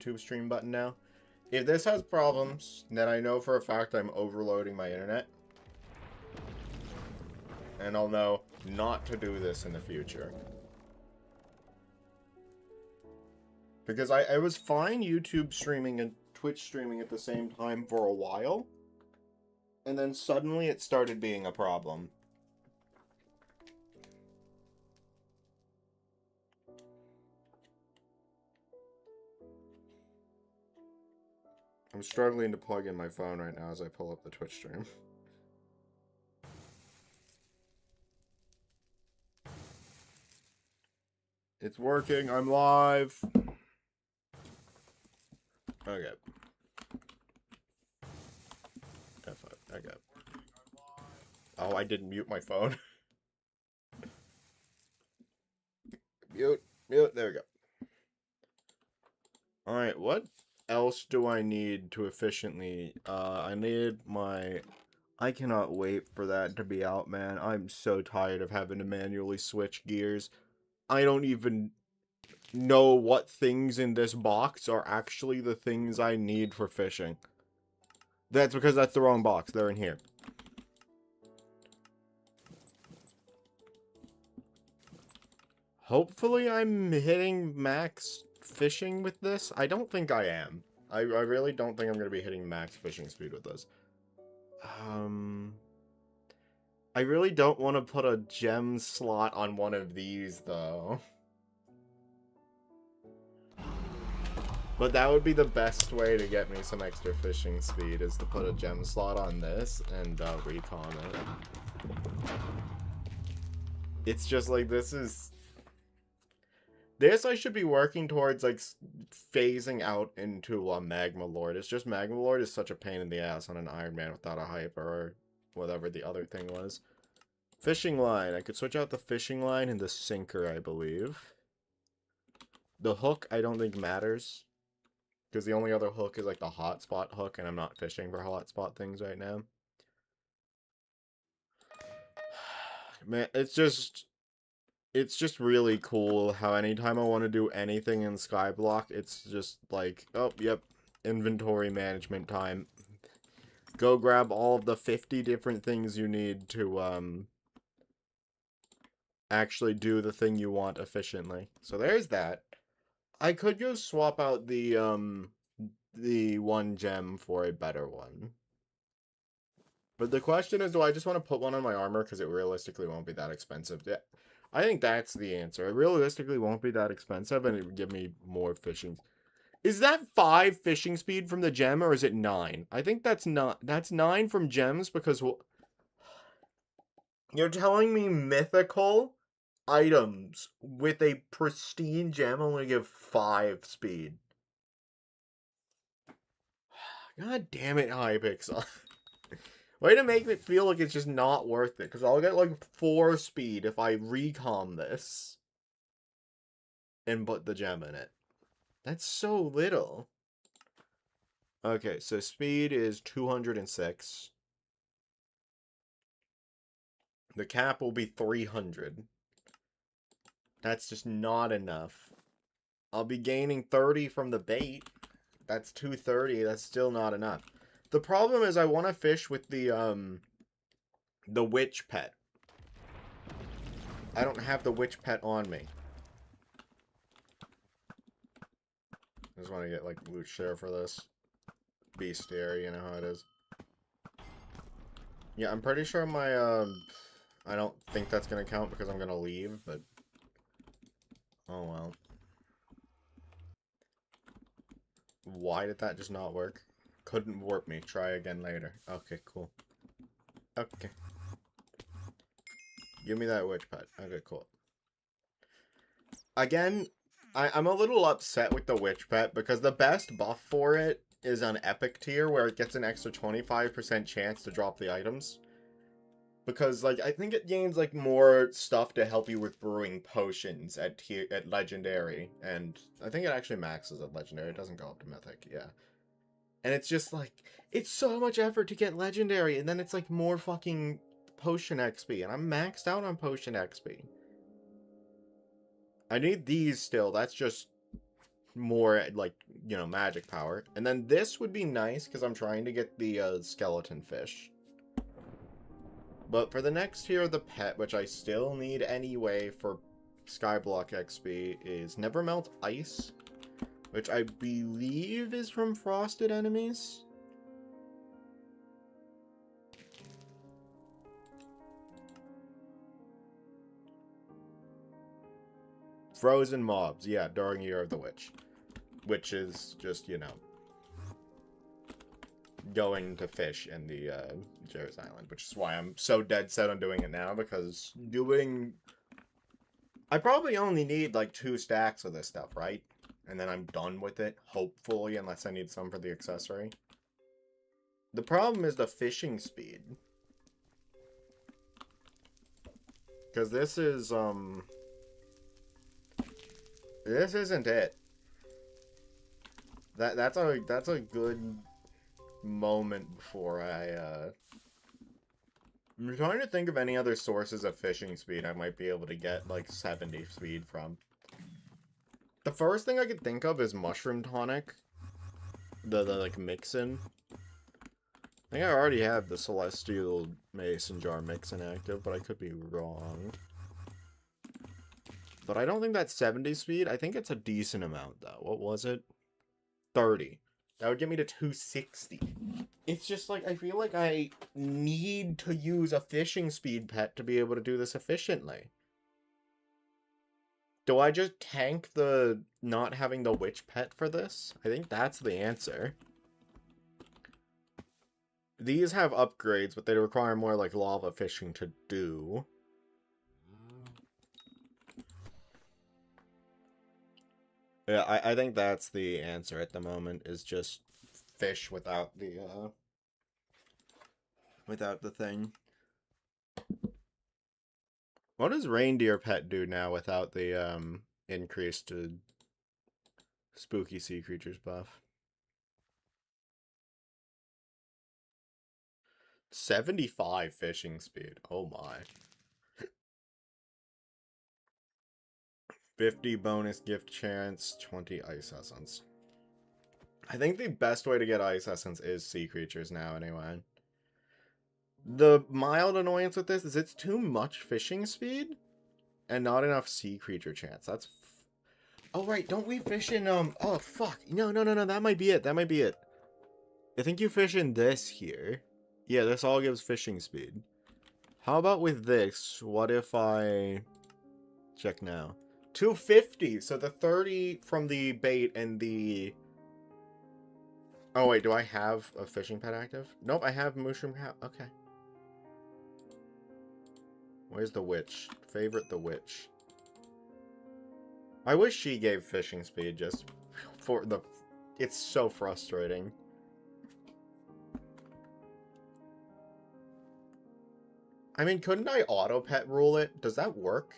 YouTube stream button now. If this has problems, then I know for a fact I'm overloading my internet. And I'll know not to do this in the future. Because I was fine YouTube streaming and Twitch streaming at the same time for a while. And then suddenly it started being a problem. I'm struggling to plug in my phone right now as I pull up the Twitch stream. It's working. I'm live. Okay. F5. Okay. Oh, I didn't mute my phone. Mute. There we go. Alright, what else do I need to efficiently... I need my... I cannot wait for that to be out, man. I'm so tired of having to manually switch gears. I don't even know what things in this box are actually the things I need for fishing. That's because that's the wrong box. They're in here. Hopefully I'm hitting max fishing with this. I don't think I am. I really don't think I'm going to be hitting max fishing speed with this. I really don't want to put a gem slot on one of these, though. But that would be the best way to get me some extra fishing speed, is to put a gem slot on this and recon it. It's just like, this I should be working towards, like, phasing out into Magma Lord. It's just Magma Lord is such a pain in the ass on an Ironman without a hyper, or whatever the other thing was. Fishing line. I could switch out the fishing line and the sinker, I believe. The hook, I don't think matters. Because the only other hook is, like, the hotspot hook, and I'm not fishing for hotspot things right now. Man, it's just really cool how anytime I want to do anything in Skyblock, it's just like, oh, yep, inventory management time. Go grab all of the 50 different things you need to, actually do the thing you want efficiently. So there's that. I could go swap out the one gem for a better one. But the question is, do I just want to put one on my armor because it realistically won't be that expensive? Yeah, I think that's the answer. It realistically won't be that expensive, and it would give me more fishing. Is that 5 fishing speed from the gem, or is it 9? I think that's not. That's 9 from gems, because you're telling me mythical items with a pristine gem only give 5 speed. God damn it, Hypixel. Way to make it feel like it's just not worth it, because I'll get like 4 speed if I recom this and put the gem in it. That's so little. Okay, so speed is 206. The cap will be 300. That's just not enough. I'll be gaining 30 from the bait. That's 230. That's still not enough. The problem is I want to fish with the witch pet. I don't have the witch pet on me. I just want to get, like, loot share for this. Bestiary, you know how it is. Yeah, I'm pretty sure my, I don't think that's going to count because I'm going to leave, but... Oh, well. Why did that just not work? Couldn't warp me. Try again later. Okay, cool. Okay. Give me that witch pet. Okay, cool. Again, I'm a little upset with the witch pet because the best buff for it is on epic tier where it gets an extra 25% chance to drop the items. Because, like, I think it gains, like, more stuff to help you with brewing potions at legendary. And I think it actually maxes at legendary. It doesn't go up to mythic, yeah. And it's just, like, it's so much effort to get legendary. And then it's, like, more fucking potion XP. And I'm maxed out on potion XP. I need these still. That's just more, like, you know, magic power. And then this would be nice, because I'm trying to get the skeleton fish. But for the next tier of the pet, which I still need anyway for Skyblock XP, is Never Melt Ice, which I believe is from frosted enemies. Frozen mobs, yeah, during Year of the Witch. Which is just, you know, going to fish in the Jerry's Island, which is why I'm so dead set on doing it now, because I probably only need like 2 stacks of this stuff, right? And then I'm done with it, hopefully, unless I need some for the accessory. The problem is the fishing speed. Because this isn't it. That's a good moment before I'm trying to think of any other sources of fishing speed I might be able to get like 70 speed from. The first thing I could think of is mushroom tonic. The like mixin. I think I already have the celestial mason jar mixin active, but I could be wrong. But I don't think that's 70 speed. I think it's a decent amount though. What was it? 30. That would get me to 260. It's just like, I feel like I need to use a fishing speed pet to be able to do this efficiently. Do I just tank the not having the witch pet for this? I think that's the answer. These have upgrades, but they require more like lava fishing to do. Yeah, I think that's the answer at the moment, is just fish without the thing. What does reindeer pet do now without the increased spooky sea creatures buff? 75 fishing speed. Oh my. 50 bonus gift chance, 20 ice essence. I think the best way to get ice essence is sea creatures now anyway. The mild annoyance with this is it's too much fishing speed and not enough sea creature chance. That's oh right, don't we fish in oh fuck. No, that might be it. That might be it. I think you fish in this here. Yeah, this all gives fishing speed. How about with this? What if I check now? 250. So the 30 from the bait and the oh wait, do I have a fishing pet active? Nope, I have mushroom cow. Okay. Where's the witch? Favorite the witch. I wish she gave fishing speed just for the... It's so frustrating. I mean, couldn't I auto pet rule it? Does that work?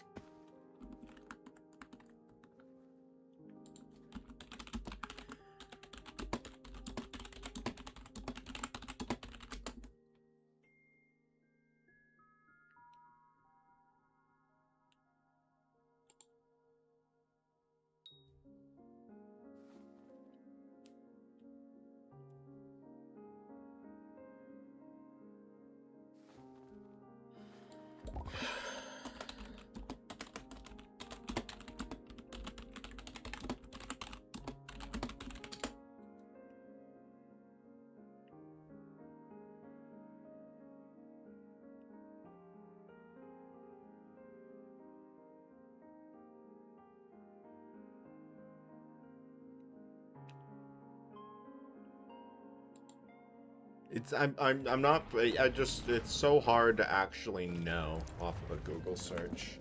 I'm not, I just, it's so hard to actually know off of a Google search.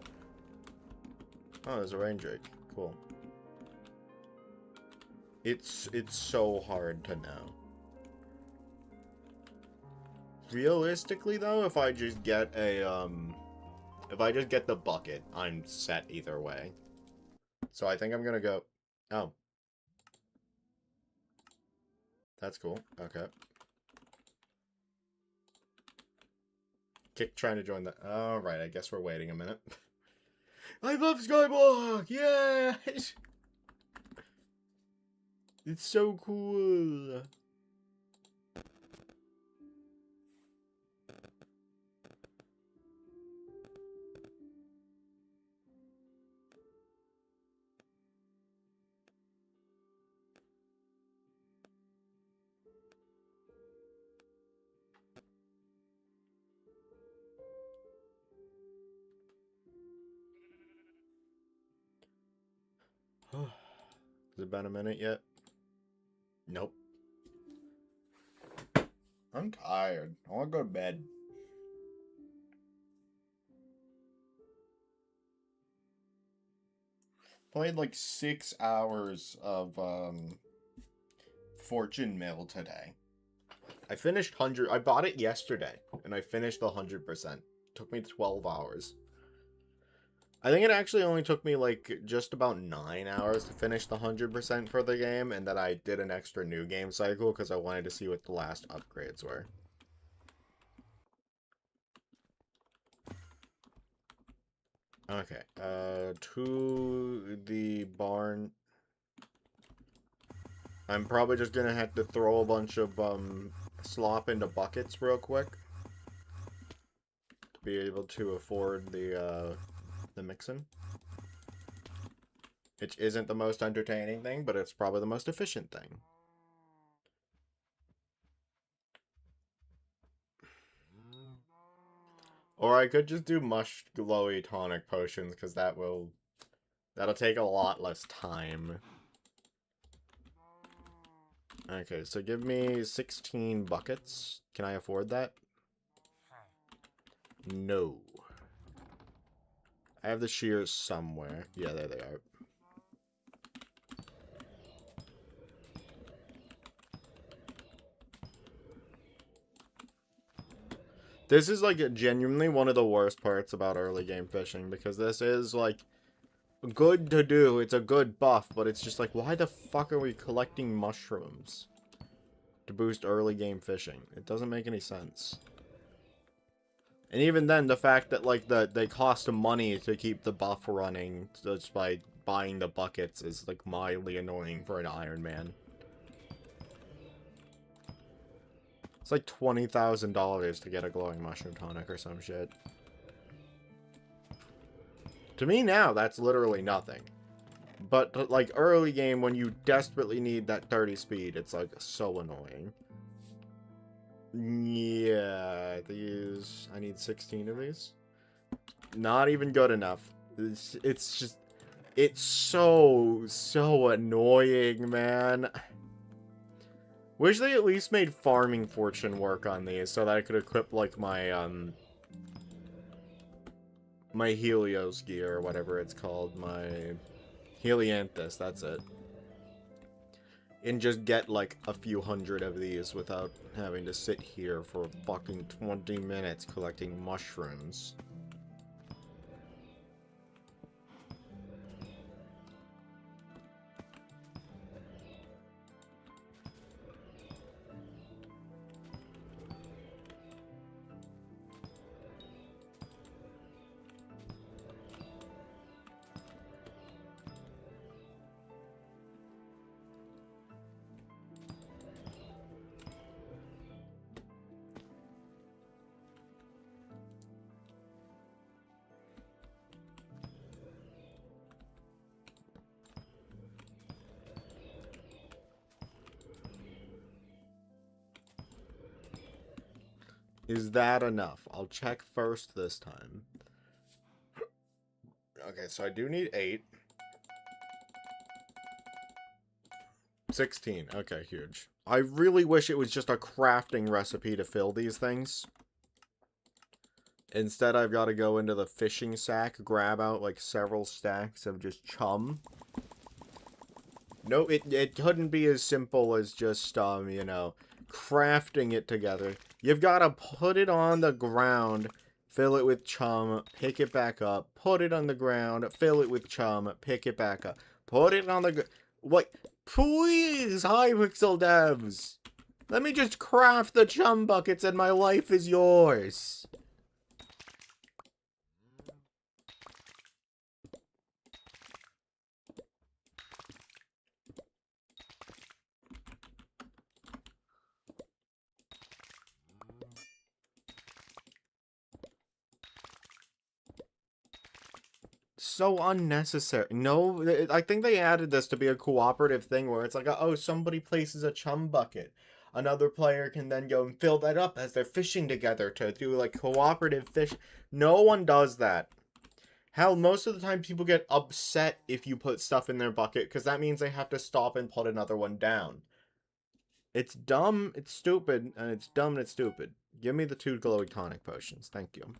Oh, there's a rain drake. Cool. It's so hard to know. Realistically though, if I just get a, if I just get the bucket, I'm set either way. So I think I'm gonna go, oh. That's cool, okay. Kick trying to join the... Alright, I guess we're waiting a minute. I love Skyblock! Yay! It's so cool. Has it been a minute yet? Nope. I'm tired. I want to go to bed. Played like 6 hours of Fortune Mill today. I finished 100. I bought it yesterday and I finished 100%. Took me 12 hours. I think it actually only took me like just about 9 hours to finish the 100% for the game, and that I did an extra new game cycle because I wanted to see what the last upgrades were. Okay, to the barn. I'm probably just gonna have to throw a bunch of slop into buckets real quick to be able to afford the mixin'. Which isn't the most entertaining thing, but it's probably the most efficient thing. Or I could just do mush glowy tonic potions, because that'll take a lot less time. Okay, so give me 16 buckets. Can I afford that? No. I have the shears somewhere. Yeah, there they are. This is like genuinely one of the worst parts about early game fishing, because this is like good to do. It's a good buff, but it's just like, why the fuck are we collecting mushrooms to boost early game fishing? It doesn't make any sense. And even then, the fact that like they cost money to keep the buff running just by buying the buckets is like mildly annoying for an Ironman. It's like $20,000 to get a glowing mushroom tonic or some shit. To me now, that's literally nothing. But like early game, when you desperately need that 30 speed, it's like so annoying. Yeah, these. I need 16 of these. Not even good enough. It's just. It's so annoying, man. Wish they at least made farming fortune work on these so that I could equip like my Helios gear or whatever it's called, my Helianthus, that's it. And just get like a few hundred of these without having to sit here for fucking 20 minutes collecting mushrooms. Is that enough? I'll check first this time. Okay, so I do need 8. 16. Okay, huge. I really wish it was just a crafting recipe to fill these things. Instead, I've got to go into the fishing sack, grab out like several stacks of just chum. No, it couldn't be as simple as just, you know, crafting it together. You've got to put it on the ground, fill it with chum, pick it back up, put it on the ground, fill it with chum, pick it back up, put it on the what? Please, Hypixel devs! Let me just craft the chum buckets and my life is yours. so unnecessary. No, I think they added this to be a cooperative thing where it's like, oh, somebody places a chum bucket. Another player can then go and fill that up as they're fishing together to do like cooperative fish. No one does that. Hell, most of the time people get upset if you put stuff in their bucket because that means they have to stop and put another one down. It's dumb, it's stupid, and it's dumb and it's stupid. Give me the 2 glowing tonic potions. Thank you.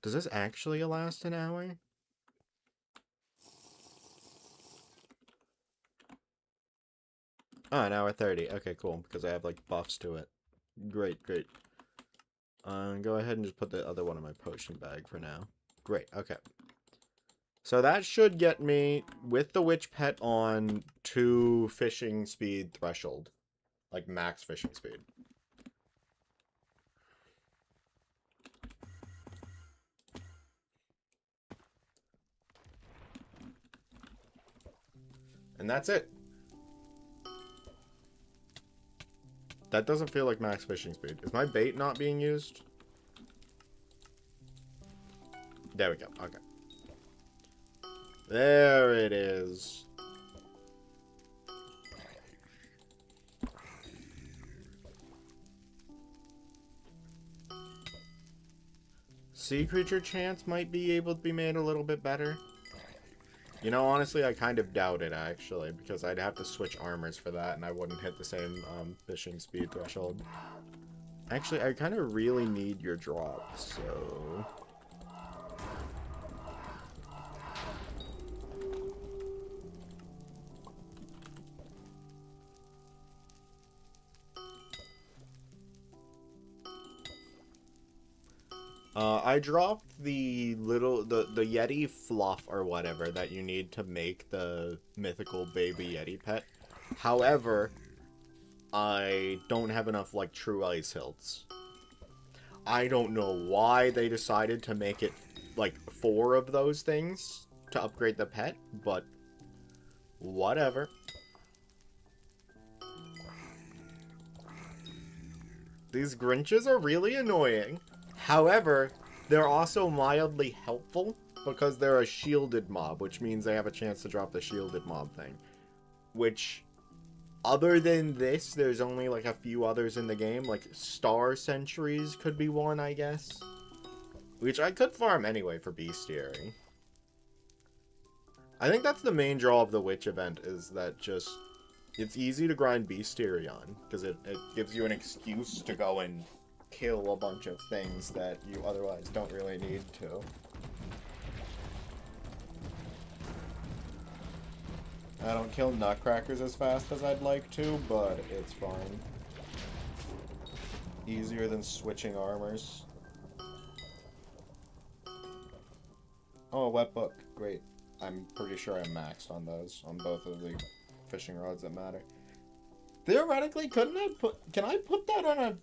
Does this actually last an hour? Oh, an hour 30. Okay, cool. Because I have, like, buffs to it. Great, great. Go ahead and just put the other one in my potion bag for now. Great, okay. So that should get me, with the witch pet on, to fishing speed threshold. Like, max fishing speed. And that's it. That doesn't feel like max fishing speed. Is my bait not being used? There we go. Okay. There it is. Sea creature chance might be able to be made a little bit better. You know, honestly, I kind of doubt it, actually, because I'd have to switch armors for that, and I wouldn't hit the same fishing speed threshold. Actually, I kind of really need your drop, so... I dropped the Yeti fluff or whatever that you need to make the mythical baby Yeti pet. However, I don't have enough, like, true ice hilts. I don't know why they decided to make it, like, 4 of those things to upgrade the pet, but whatever. These Grinches are really annoying. However, they're also mildly helpful because they're a shielded mob, which means they have a chance to drop the shielded mob thing. Which, other than this, there's only like a few others in the game. Like, Star Sentries could be one, I guess. Which I could farm anyway for bestiary. I think that's the main draw of the Witch event, is that just... it's easy to grind bestiary on, because it gives you an excuse to go and kill a bunch of things that you otherwise don't really need to. I don't kill nutcrackers as fast as I'd like to, but it's fine. Easier than switching armors. Oh, a wet book. Great. I'm pretty sure I'm maxed on those, on both of the fishing rods that matter. Theoretically, can I put that on a,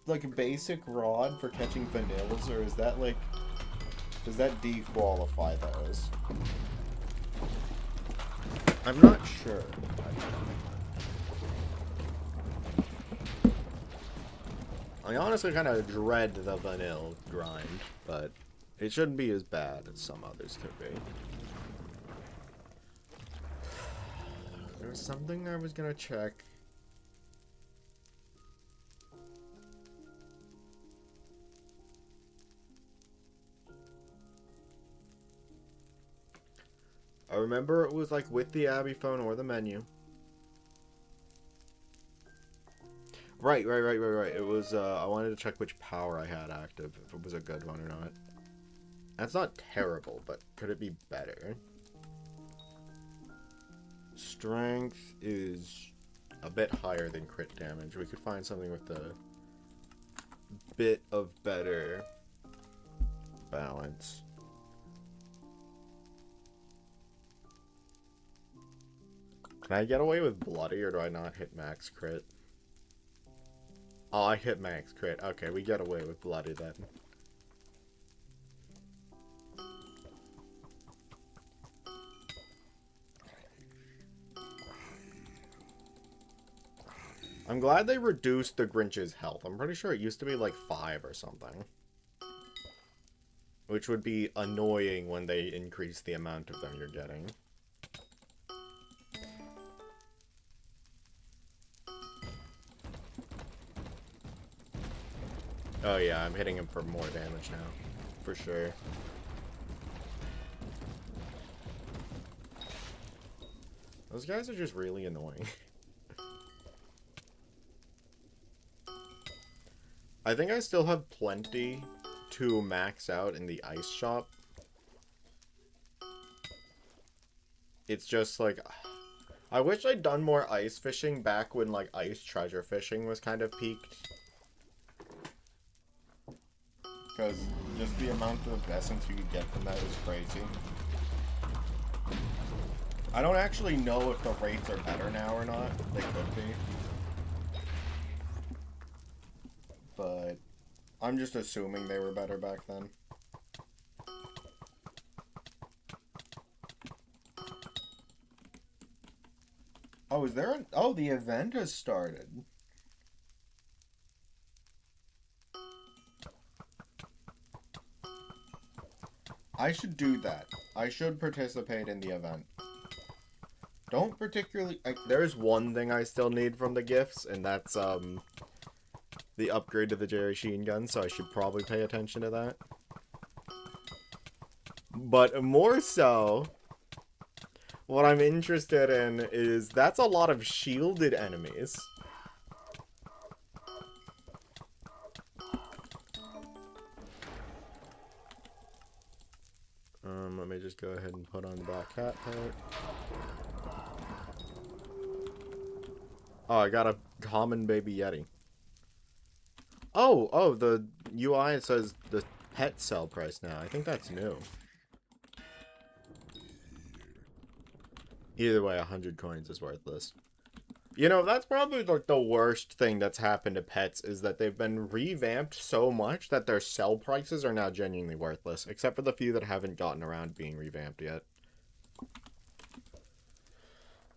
like, a basic rod for catching vanillas, or is that, like, does that dequalify those? I'm not sure. I honestly kind of dread the vanilla grind, but it shouldn't be as bad as some others could be. There was something I was gonna check. I remember it was like with the Abby phone or the menu. Right. It was, I wanted to check which power I had active, if it was a good one or not. That's not terrible, but could it be better? Strength is a bit higher than crit damage. We could find something with a bit of better balance. Can I get away with bloody, or do I not hit max crit? Oh, I hit max crit. Okay, we get away with bloody then. I'm glad they reduced the Grinch's health. I'm pretty sure it used to be like 5 or something. Which would be annoying when they increase the amount of them you're getting. Oh yeah, I'm hitting him for more damage now. For sure. Those guys are just really annoying. I think I still have plenty to max out in the ice shop. It's just like, I wish I'd done more ice fishing back when like ice treasure fishing was kind of peaked. Because just the amount of essence you could get from that is crazy. I don't actually know if the rates are better now or not. They could be. But I'm just assuming they were better back then. Oh, is there an... Oh, the event has started. I should do that. I should participate in the event. Don't particularly... there's one thing I still need from the gifts, and that's, the upgrade to the Jerry Sheen gun, so I should probably pay attention to that. But more so, what I'm interested in is that's a lot of shielded enemies. Let me just go ahead and put on the black cat part. Oh, I got a common baby yeti. Oh, the UI says the pet sell price now. I think that's new. Either way, 100 coins is worthless. You know, that's probably like the worst thing that's happened to pets is that they've been revamped so much that their sell prices are now genuinely worthless, except for the few that haven't gotten around being revamped yet.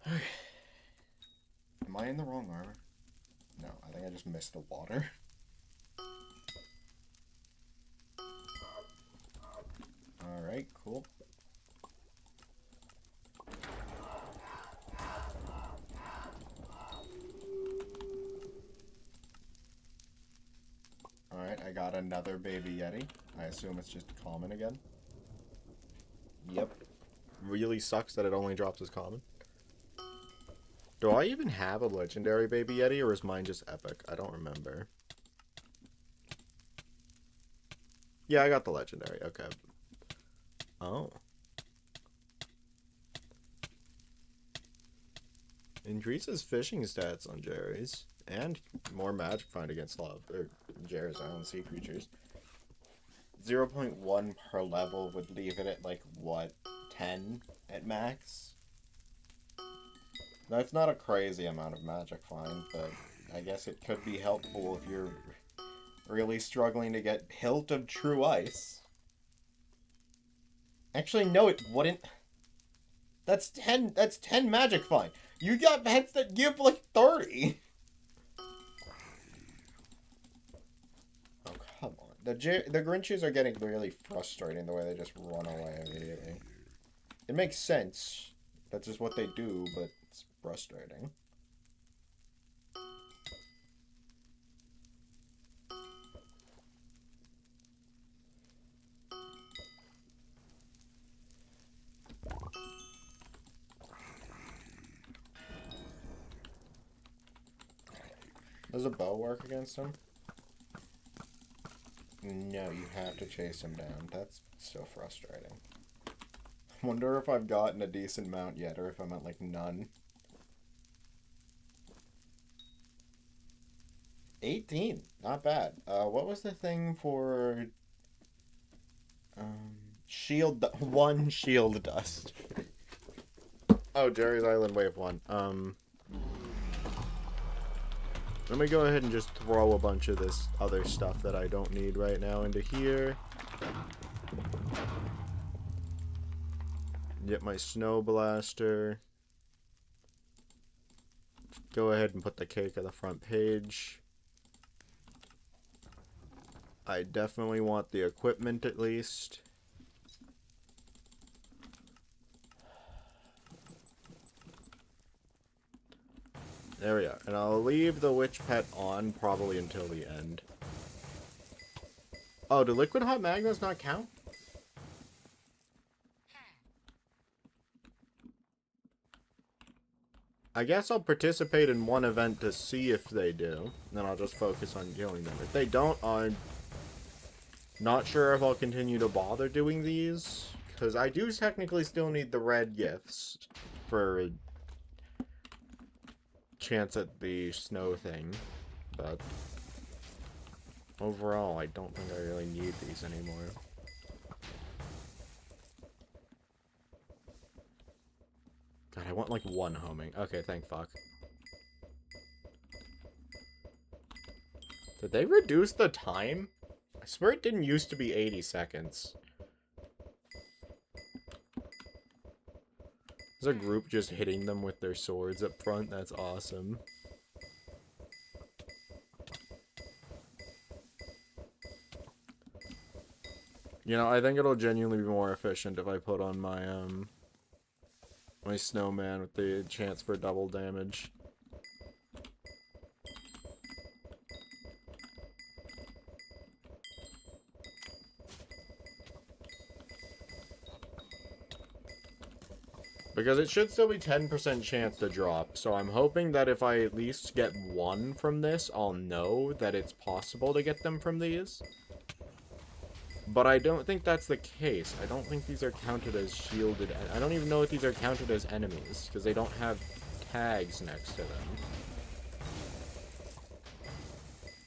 Am I in the wrong armor? No, I think I just missed the water. Alright, cool. Alright, I got another baby yeti. I assume it's just common again. Yep. Really sucks that it only drops as common. Do I even have a legendary baby yeti, or is mine just epic? I don't remember. Yeah, I got the legendary. Okay. Oh. Increases fishing stats on Jerry's. And more magic find against love. Or Jerry's Island sea creatures. 0.1 per level would leave it at like, what, 10 at max? That's not a crazy amount of magic find, but I guess it could be helpful if you're really struggling to get Hilt of True Ice. Actually, no, it wouldn't. That's 10 magic find. You got pets that give like 30. Oh, come on. The Grinches are getting really frustrating the way they just run away immediately. It makes sense. That's just what they do, but it's frustrating. Does a bow work against him? No, you have to chase him down. That's so frustrating. I wonder if I've gotten a decent mount yet, or if I'm at, like, none. 18. Not bad. What was the thing for... shield... One shield dust. Oh, Jerry's Island Wave 1. Let me go ahead and just throw a bunch of this other stuff that I don't need right now into here. Get my snow blaster. Go ahead and put the cake on the front page. I definitely want the equipment at least. There we are. And I'll leave the witch pet on probably until the end. Oh, do liquid hot magmas not count? I guess I'll participate in one event to see if they do. Then I'll just focus on killing them. If they don't, I'm not sure if I'll continue to bother doing these. Because I do technically still need the red gifts for a chance at the snow thing. But overall, I don't think I really need these anymore. God, I want like one homing. Okay, thank fuck. Did they reduce the time? I swear it didn't used to be 80 seconds. There's a group just hitting them with their swords up front. That's awesome. You know, I think it'll genuinely be more efficient if I put on my, my snowman with the chance for double damage. Because it should still be 10% chance to drop, so I'm hoping that if I at least get one from this, I'll know that it's possible to get them from these. But I don't think that's the case. I don't think these are counted as shielded. I don't even know if these are counted as enemies, because they don't have tags next to them.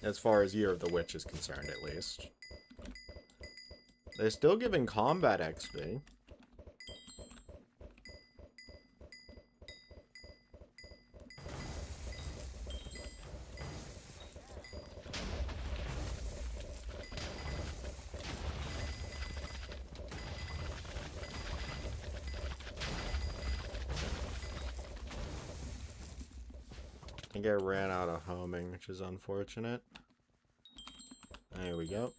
As far as Year of the Witch is concerned, at least. They're still giving combat XP. I think I ran out of homing, which is unfortunate. There we go.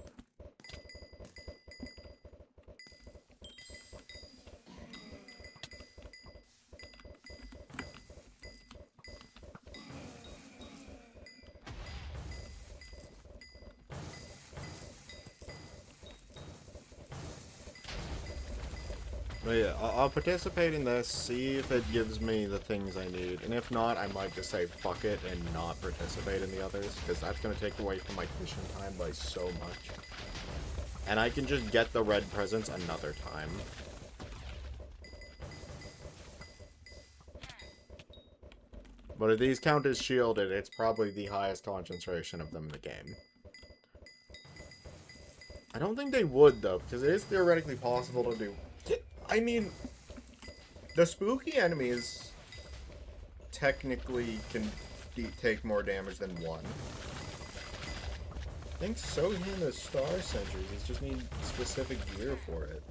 But yeah, I'll participate in this, see if it gives me the things I need, and if not, I might just say fuck it and not participate in the others, because that's going to take away from my mission time by so much. And I can just get the red presents another time. But if these count as shielded, it's probably the highest concentration of them in the game. I don't think they would, though, because it is theoretically possible to do... I mean, the spooky enemies technically can take more damage than one. I think so can the Star Sentries. You just need specific gear for it.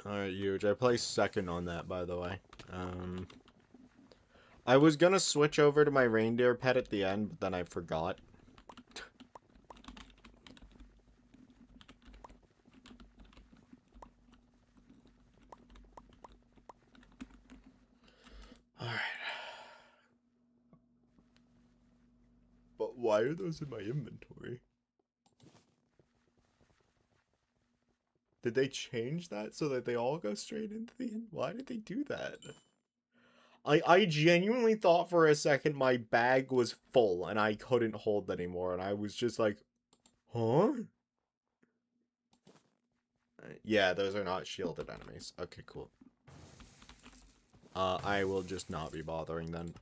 Alright, huge. I placed second on that, by the way. I was gonna switch over to my reindeer pet at the end, but then I forgot. Alright. But why are those in my inventory? Did they change that so that they all go straight into the end? Why did they do that? I genuinely thought for a second my bag was full and I couldn't hold anymore, and I was just like, huh? Yeah, those are not shielded enemies. Okay, cool. I will just not be bothering then.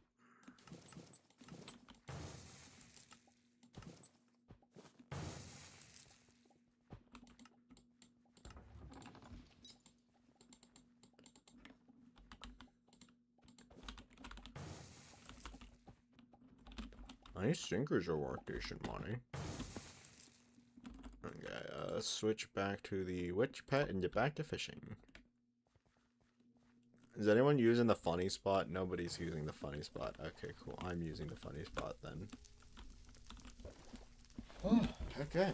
Nice sinkers are worth decent money. Okay, let's switch back to the witch pet and get back to fishing. Is anyone using the funny spot? Nobody's using the funny spot. Okay, cool. I'm using the funny spot then. Okay.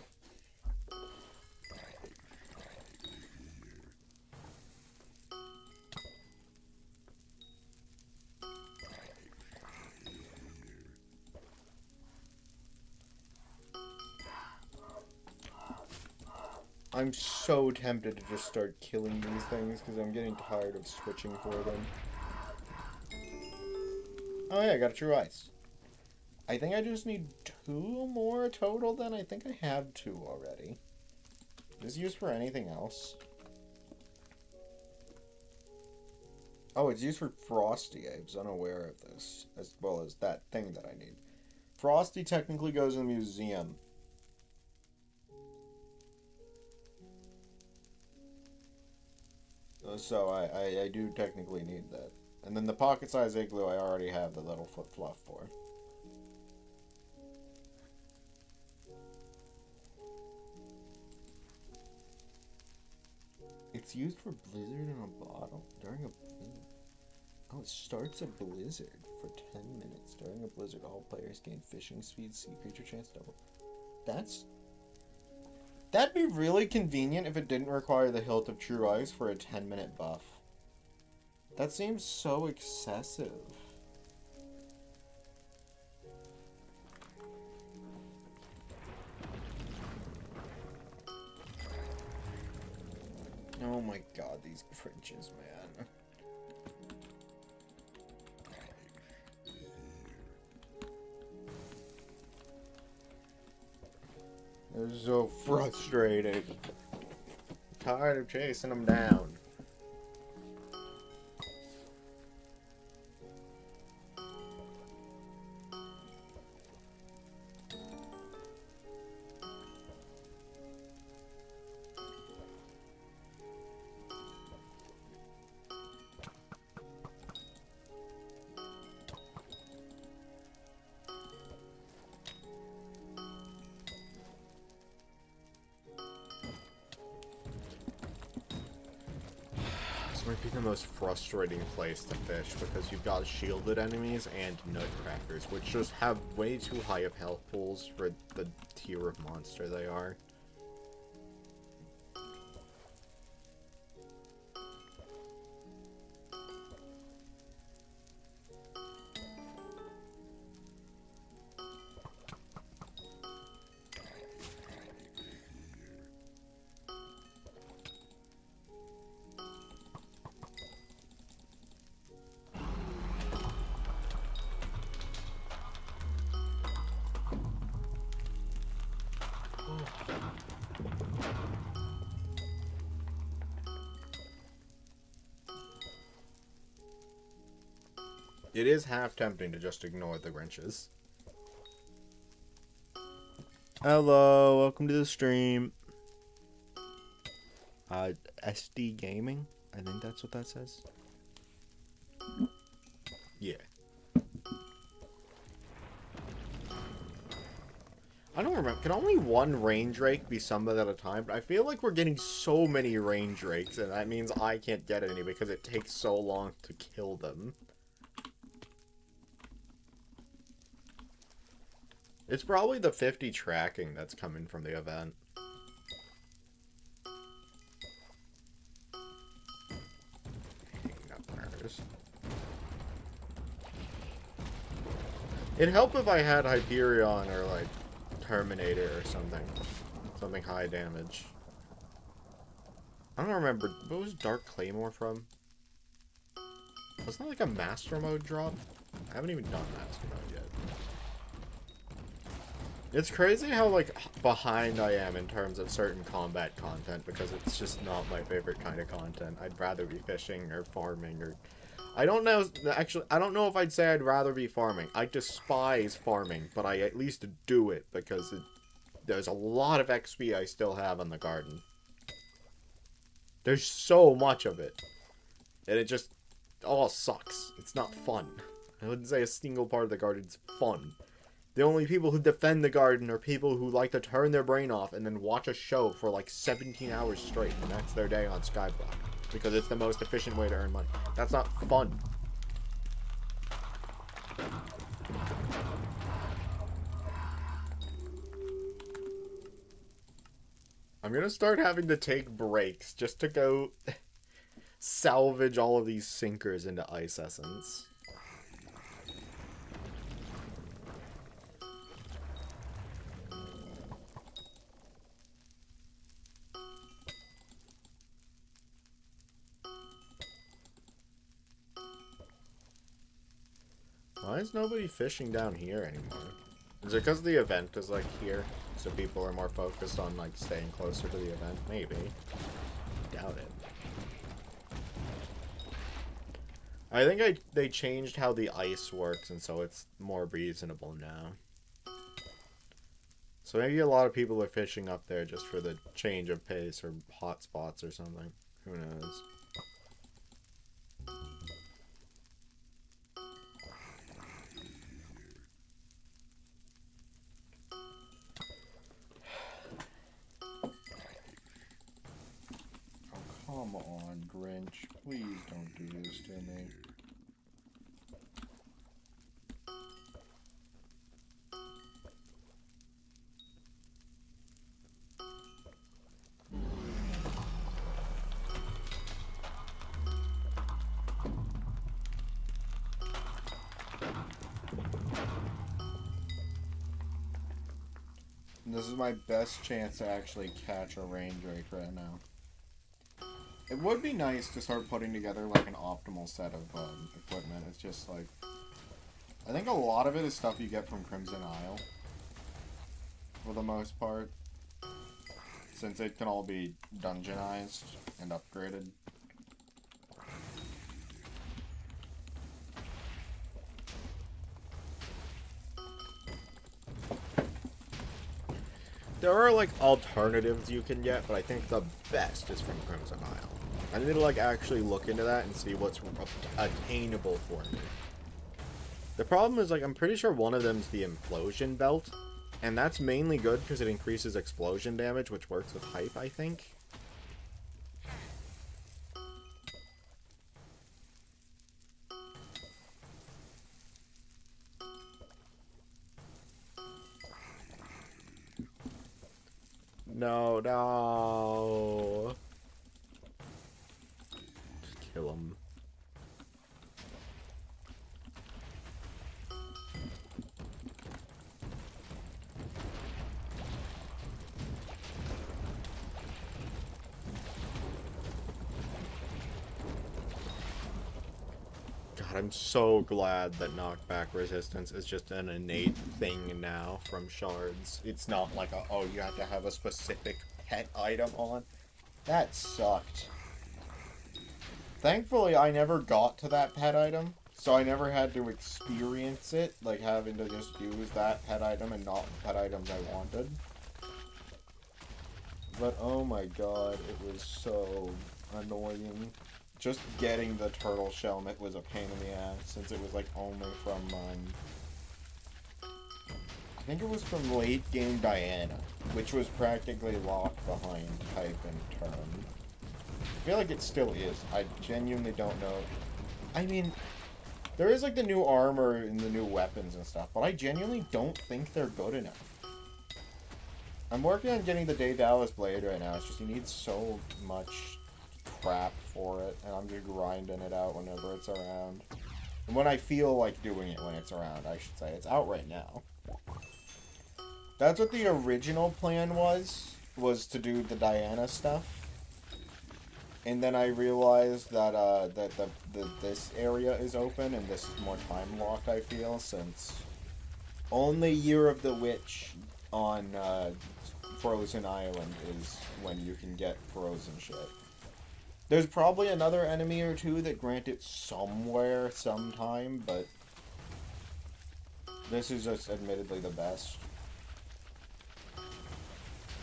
I'm so tempted to just start killing these things because I'm getting tired of switching for them. Oh yeah, I got a true ice. I think I just need 2 more total then. I think I have 2 already. Is this used for anything else? Oh, it's used for Frosty. I was unaware of this. As well as that thing that I need. Frosty technically goes in the museum. So I do technically need that. And then the pocket-sized igloo I already have the little foot fluff for. It's used for blizzard in a bottle during a blizzard. Oh, it starts a blizzard for 10 minutes. During a blizzard, all players gain fishing speed, sea creature chance double. That'd be really convenient if it didn't require the hilt of true ice for a 10-minute buff. That seems so excessive. Oh my god, these cringes, man. They're so frustrating. Tired of chasing them down. This might be the most frustrating place to fish because you've got shielded enemies and nutcrackers, which just have way too high of health pools for the tier of monster they are. It is half tempting to just ignore the wrenches. Hello, welcome to the stream. SD Gaming? I think that's what that says. Yeah. I don't remember. Can only one range rake be summoned at a time? But I feel like we're getting so many range rakes, and that means I can't get any because it takes so long to kill them. It's probably the 50 tracking that's coming from the event. It'd help if I had Hyperion or, like, Terminator or something. Something high damage. I don't remember. What was Dark Claymore from? Wasn't that like a Master Mode drop? I haven't even done Master Mode yet. It's crazy how, like, behind I am in terms of certain combat content, because it's just not my favorite kind of content. I'd rather be fishing or farming or... I don't know, actually, I don't know if I'd say I'd rather be farming. I despise farming, but I at least do it, because there's a lot of XP I still have on the garden. There's so much of it. And it just all sucks. It's not fun. I wouldn't say a single part of the garden's fun. The only people who defend the garden are people who like to turn their brain off and then watch a show for like 17 hours straight, and that's their day on Skyblock. Because it's the most efficient way to earn money. That's not fun. I'm gonna start having to take breaks just to go salvage all of these sinkers into ice essence. Why is nobody fishing down here anymore? Is it because the event is, like, here? So people are more focused on, like, staying closer to the event? Maybe. Doubt it. I think they changed how the ice works, and so it's more reasonable now. So maybe a lot of people are fishing up there just for the change of pace or hot spots or something. Who knows? Come on, Grinch. Please don't do this to me. This is my best chance to actually catch a rain drake right now. It would be nice to start putting together, like, an optimal set of equipment. It's just, like... I think a lot of it is stuff you get from Crimson Isle. For the most part. Since it can all be dungeonized and upgraded. There are, like, alternatives you can get, but I think the best is from Crimson Isle. I need to, like, actually look into that and see what's attainable for me. The problem is, like, I'm pretty sure one of them's the Implosion Belt, and that's mainly good because it increases explosion damage, which works with Hype, I think. No, no. Just kill him. God, I'm so glad that knockback resistance is just an innate thing now from shards. It's not like a, oh, you have to have a specific pet item on. That sucked. Thankfully, I never got to that pet item, so I never had to experience it, like having to just use that pet item and not the pet items I wanted. But oh my god, it was so annoying. Just getting the turtle shell was a pain in the ass, since it was like only from, I think it was from late game Diana, which was practically locked behind type and turn. I feel like it still is. I genuinely don't know. I mean, there is like the new armor and the new weapons and stuff, but I genuinely don't think they're good enough. I'm working on getting the Daedalus Blade right now. It's just you need so much crap for it, and I'm just grinding it out whenever it's around. And when I feel like doing it when it's around, I should say. It's out right now. That's what the original plan was to do the Diana stuff. And then I realized that this area is open, and this is more time locked, I feel, since only Year of the Witch on Frozen Island is when you can get frozen shit. There's probably another enemy or two that grant it somewhere, sometime, but this is just admittedly the best.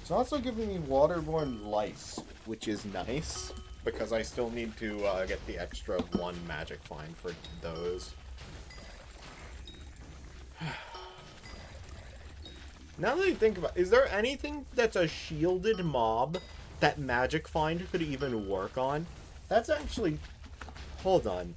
It's also giving me waterborne lice, which is nice, because I still need to get the extra 1 magic find for those. Now that I think about it, is there anything that's a shielded mob that Magic Find could even work on? That's actually... Hold on.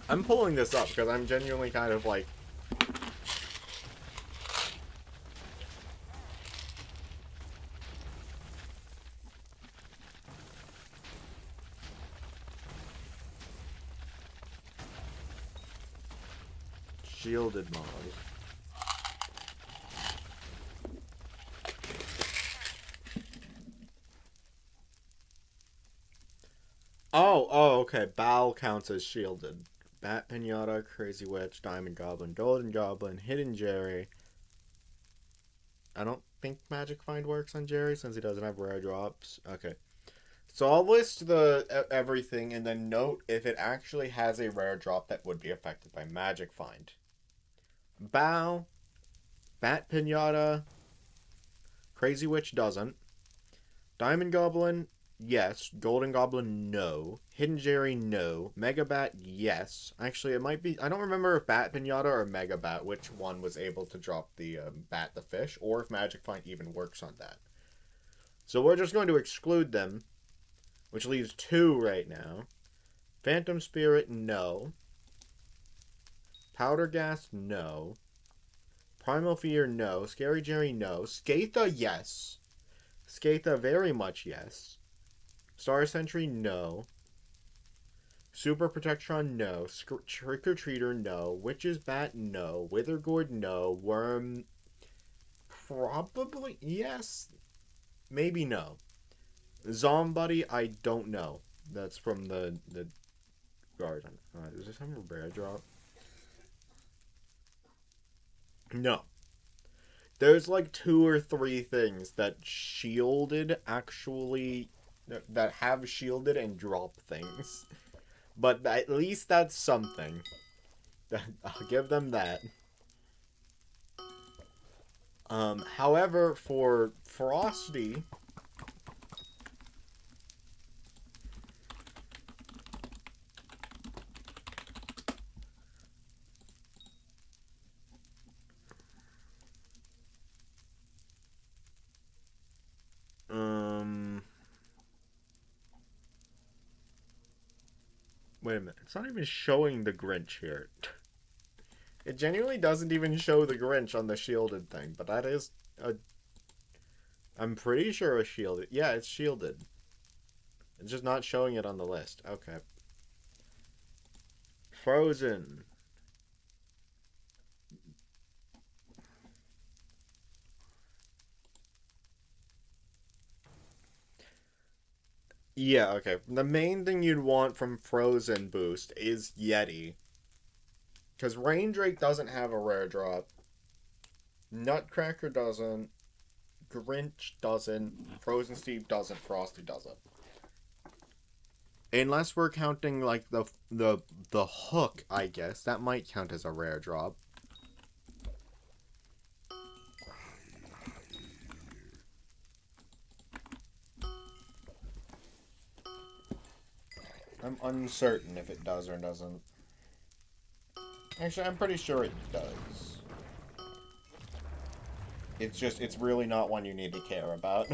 I'm pulling this up because I'm genuinely kind of like... Shielded mod. Oh, okay. Bow counts as shielded. Bat Pinata, Crazy Witch, Diamond Goblin, Golden Goblin, Hidden Jerry. I don't think Magic Find works on Jerry since he doesn't have rare drops. Okay. So I'll list the everything and then note if it actually has a rare drop that would be affected by Magic Find. Bow, Bat Pinata, Crazy Witch doesn't. Diamond Goblin, yes. Golden Goblin, no. Hidden Jerry, no. Mega Bat, yes. Actually, it might be... I don't remember if Bat Pinata or Mega Bat, which one was able to drop the Bat the Fish, or if Magic Find even works on that. So we're just going to exclude them, which leaves 2 right now. Phantom Spirit, no. Powder Gas, no. Primal Fear, no. Scary Jerry, no. Skatha, yes. Skatha, very much yes. Star Sentry, no. Super Protectron, no. Trick or Treater, no. Witch's Bat, no. Withergourd, no. Worm, probably yes. Maybe no. Zombuddy, I don't know. That's from the garden. Does this have a rare drop? No. There's like 2 or 3 things that shielded actually... that have shielded and drop things. But at least that's something. I'll give them that. However, for Frosty... Wait a minute. It's not even showing the Grinch here. It genuinely doesn't even show the Grinch on the shielded thing, but that is a... I'm pretty sure a shielded... Yeah, it's shielded. It's just not showing it on the list. Okay. Frozen. Yeah, okay. The main thing you'd want from Frozen Boost is Yeti. Because Raindrake doesn't have a rare drop. Nutcracker doesn't. Grinch doesn't. Frozen Steve doesn't. Frosty doesn't. Unless we're counting, like, the hook, I guess. That might count as a rare drop. I'm uncertain if it does or doesn't. Actually, I'm pretty sure it does. It's just, it's really not one you need to care about.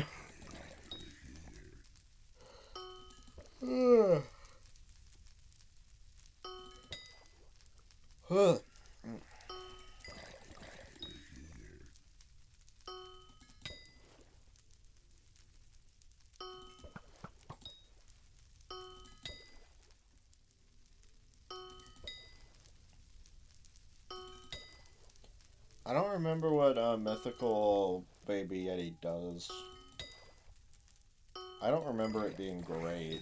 I don't remember what Mythical Baby Yeti does. I don't remember it being great.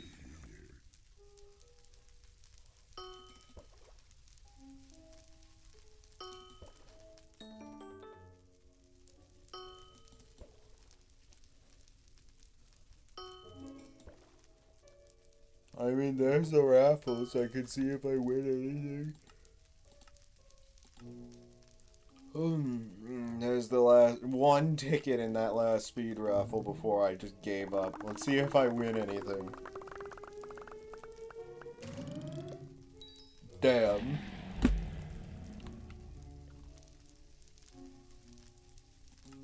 I mean, there's the raffles. I can see if I win anything. There's the last one ticket in that last speed raffle before I just gave up. Let's see if I win anything. Damn.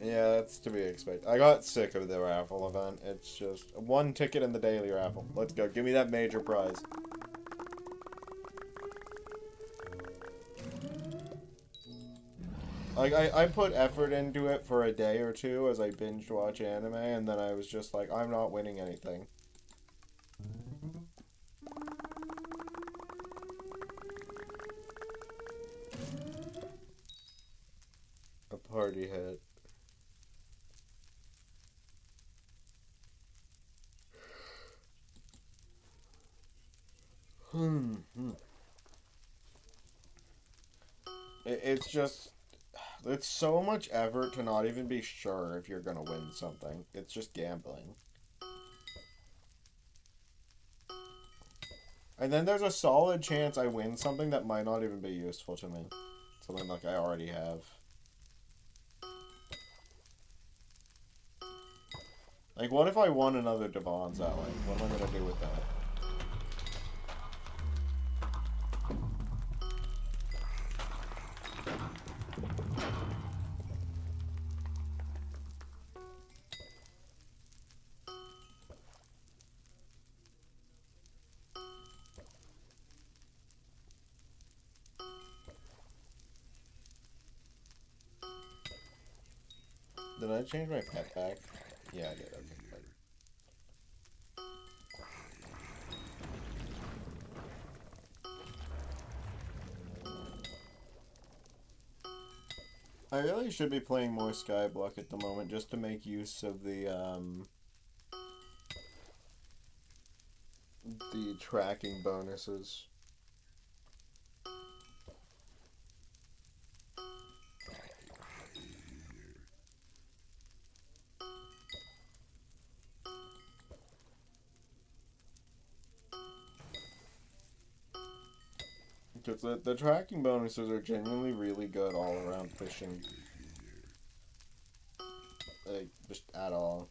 Yeah, that's to be expected. I got sick of the raffle event. It's just one ticket in the daily raffle. Let's go. Give me that major prize. Like, I put effort into it for a day or two as I binge watch anime, and then I was just like, I'm not winning anything. A party hat. It's just... It's so much effort to not even be sure if you're gonna win something. It's just gambling. And then there's a solid chance I win something that might not even be useful to me. Something like I already have. Like, what if I won another Devon's that way? What am I gonna do with that? Did I change my pet back? Yeah, I did. Okay, good. I really should be playing more Skyblock at the moment just to make use of the tracking bonuses. Because the tracking bonuses are genuinely really good all around fishing. Like, just at all.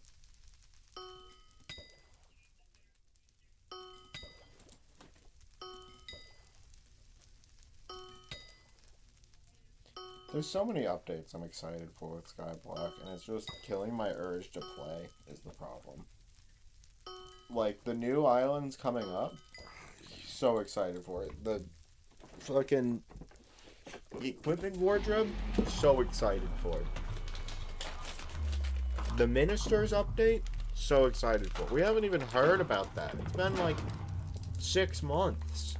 There's so many updates I'm excited for with Skyblock, and it's just killing my urge to play is the problem. Like, the new islands coming up, so excited for it. The fucking equipment wardrobe, so excited for it. The Ministers update, so excited for it. We haven't even heard about that. It's been like 6 months.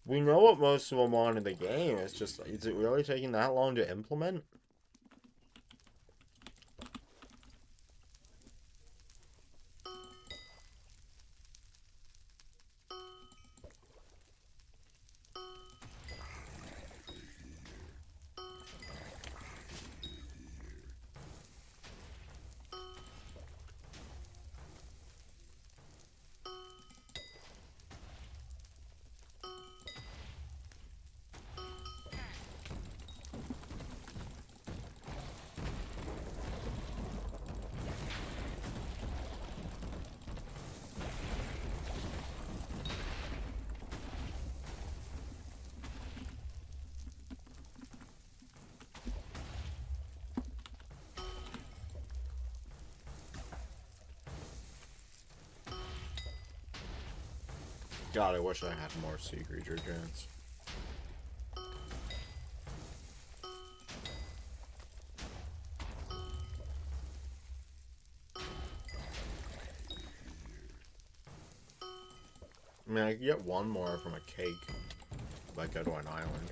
We know what most of them want in the game. It's just, is it really taking that long to implement? God, I wish I had more sea creature chance. I mean, I could get one more from a cake if I go to an island.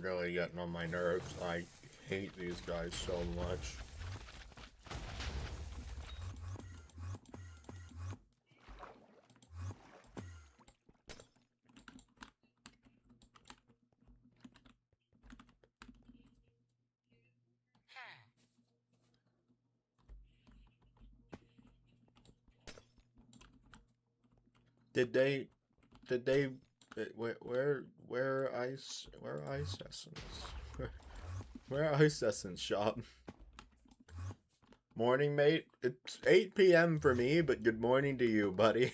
really getting on my nerves. I hate these guys so much. Did they, where ice essence? Where ice essence shop? Morning, mate. It's 8 p.m. for me, but good morning to you, buddy.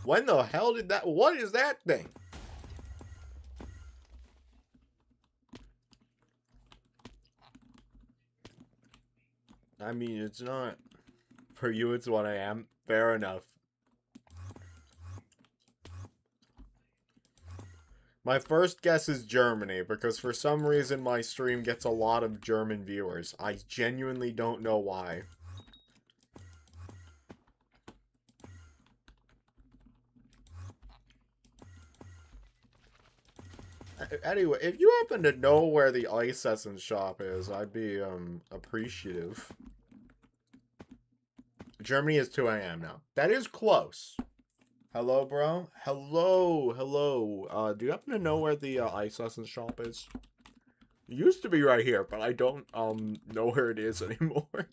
When the hell did that, what is that thing? I mean, it's not, for you it's 1 a.m. Fair enough. My first guess is Germany, because for some reason my stream gets a lot of German viewers. I genuinely don't know why. Anyway, if you happen to know where the Ice Essence shop is, I'd be, appreciative. Germany is 2 a.m. now. That is close. Hello, bro? Hello, hello. Do you happen to know where the, Ice Essence shop is? It used to be right here, but I don't, know where it is anymore.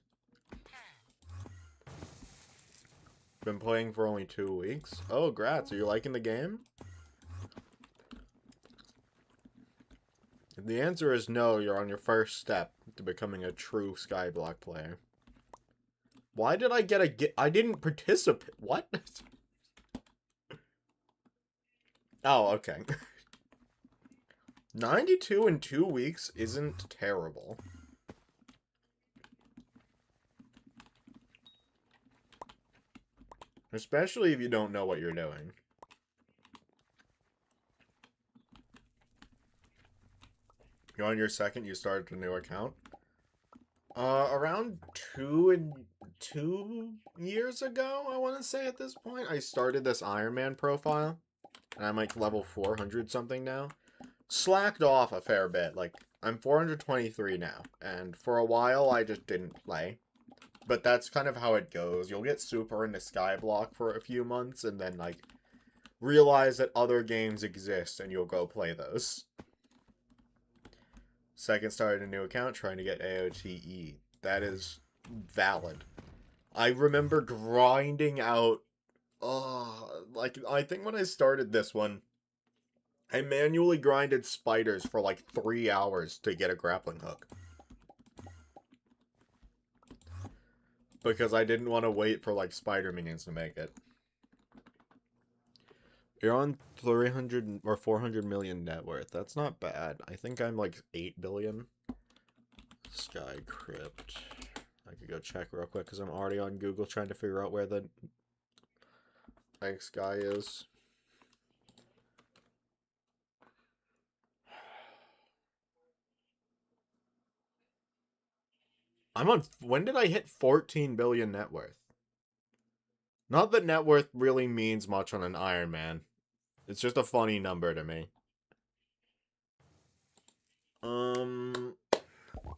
Been playing for only 2 weeks. Oh, grats. Are you liking the game? If the answer is no, you're on your first step to becoming a true Skyblock player. Why did I get a I didn't participate. What? Oh, okay. 92 in 2 weeks isn't terrible. Especially if you don't know what you're doing. You're on your second, you started a new account? Around 2 years ago, I want to say at this point, I started this Ironman profile. And I'm like level 400 something now. Slacked off a fair bit. Like, I'm 423 now. And for a while, I just didn't play. But that's kind of how it goes. You'll get super into Skyblock for a few months and then, like, realize that other games exist and you'll go play those. Second, started a new account trying to get AOTE. That is valid. I remember grinding out... like, I think when I started this one, I manually grinded spiders for like 3 hours to get a grappling hook. Because I didn't want to wait for like spider minions to make it. You're on 300 or 400 million net worth. That's not bad. I think I'm like 8 billion. Sky Crypt. I could go check real quick because I'm already on Google trying to figure out where the Sky is. I'm on... When did I hit 14 billion net worth? Not that net worth really means much on an Ironman. It's just a funny number to me.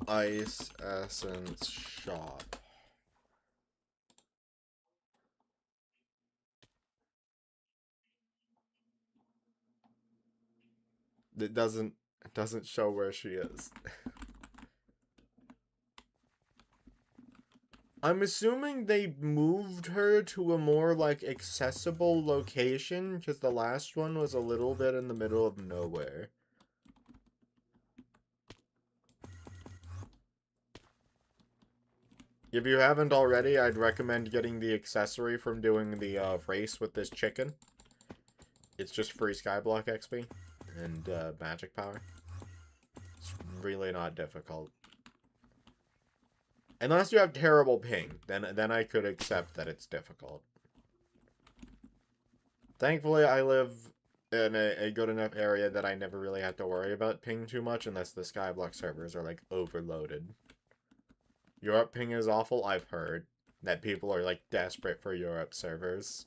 Ice Essence Shop. It doesn't show where she is. I'm assuming they moved her to a more, like, accessible location, because the last one was a little bit in the middle of nowhere. If you haven't already, I'd recommend getting the accessory from doing the race with this chicken. It's just free Skyblock XP and magic power. It's really not difficult. Unless you have terrible ping, then I could accept that it's difficult. Thankfully, I live in a good enough area that I never really have to worry about ping too much unless the Skyblock servers are, like, overloaded. Europe ping is awful, I've heard. That people are, like, desperate for Europe servers.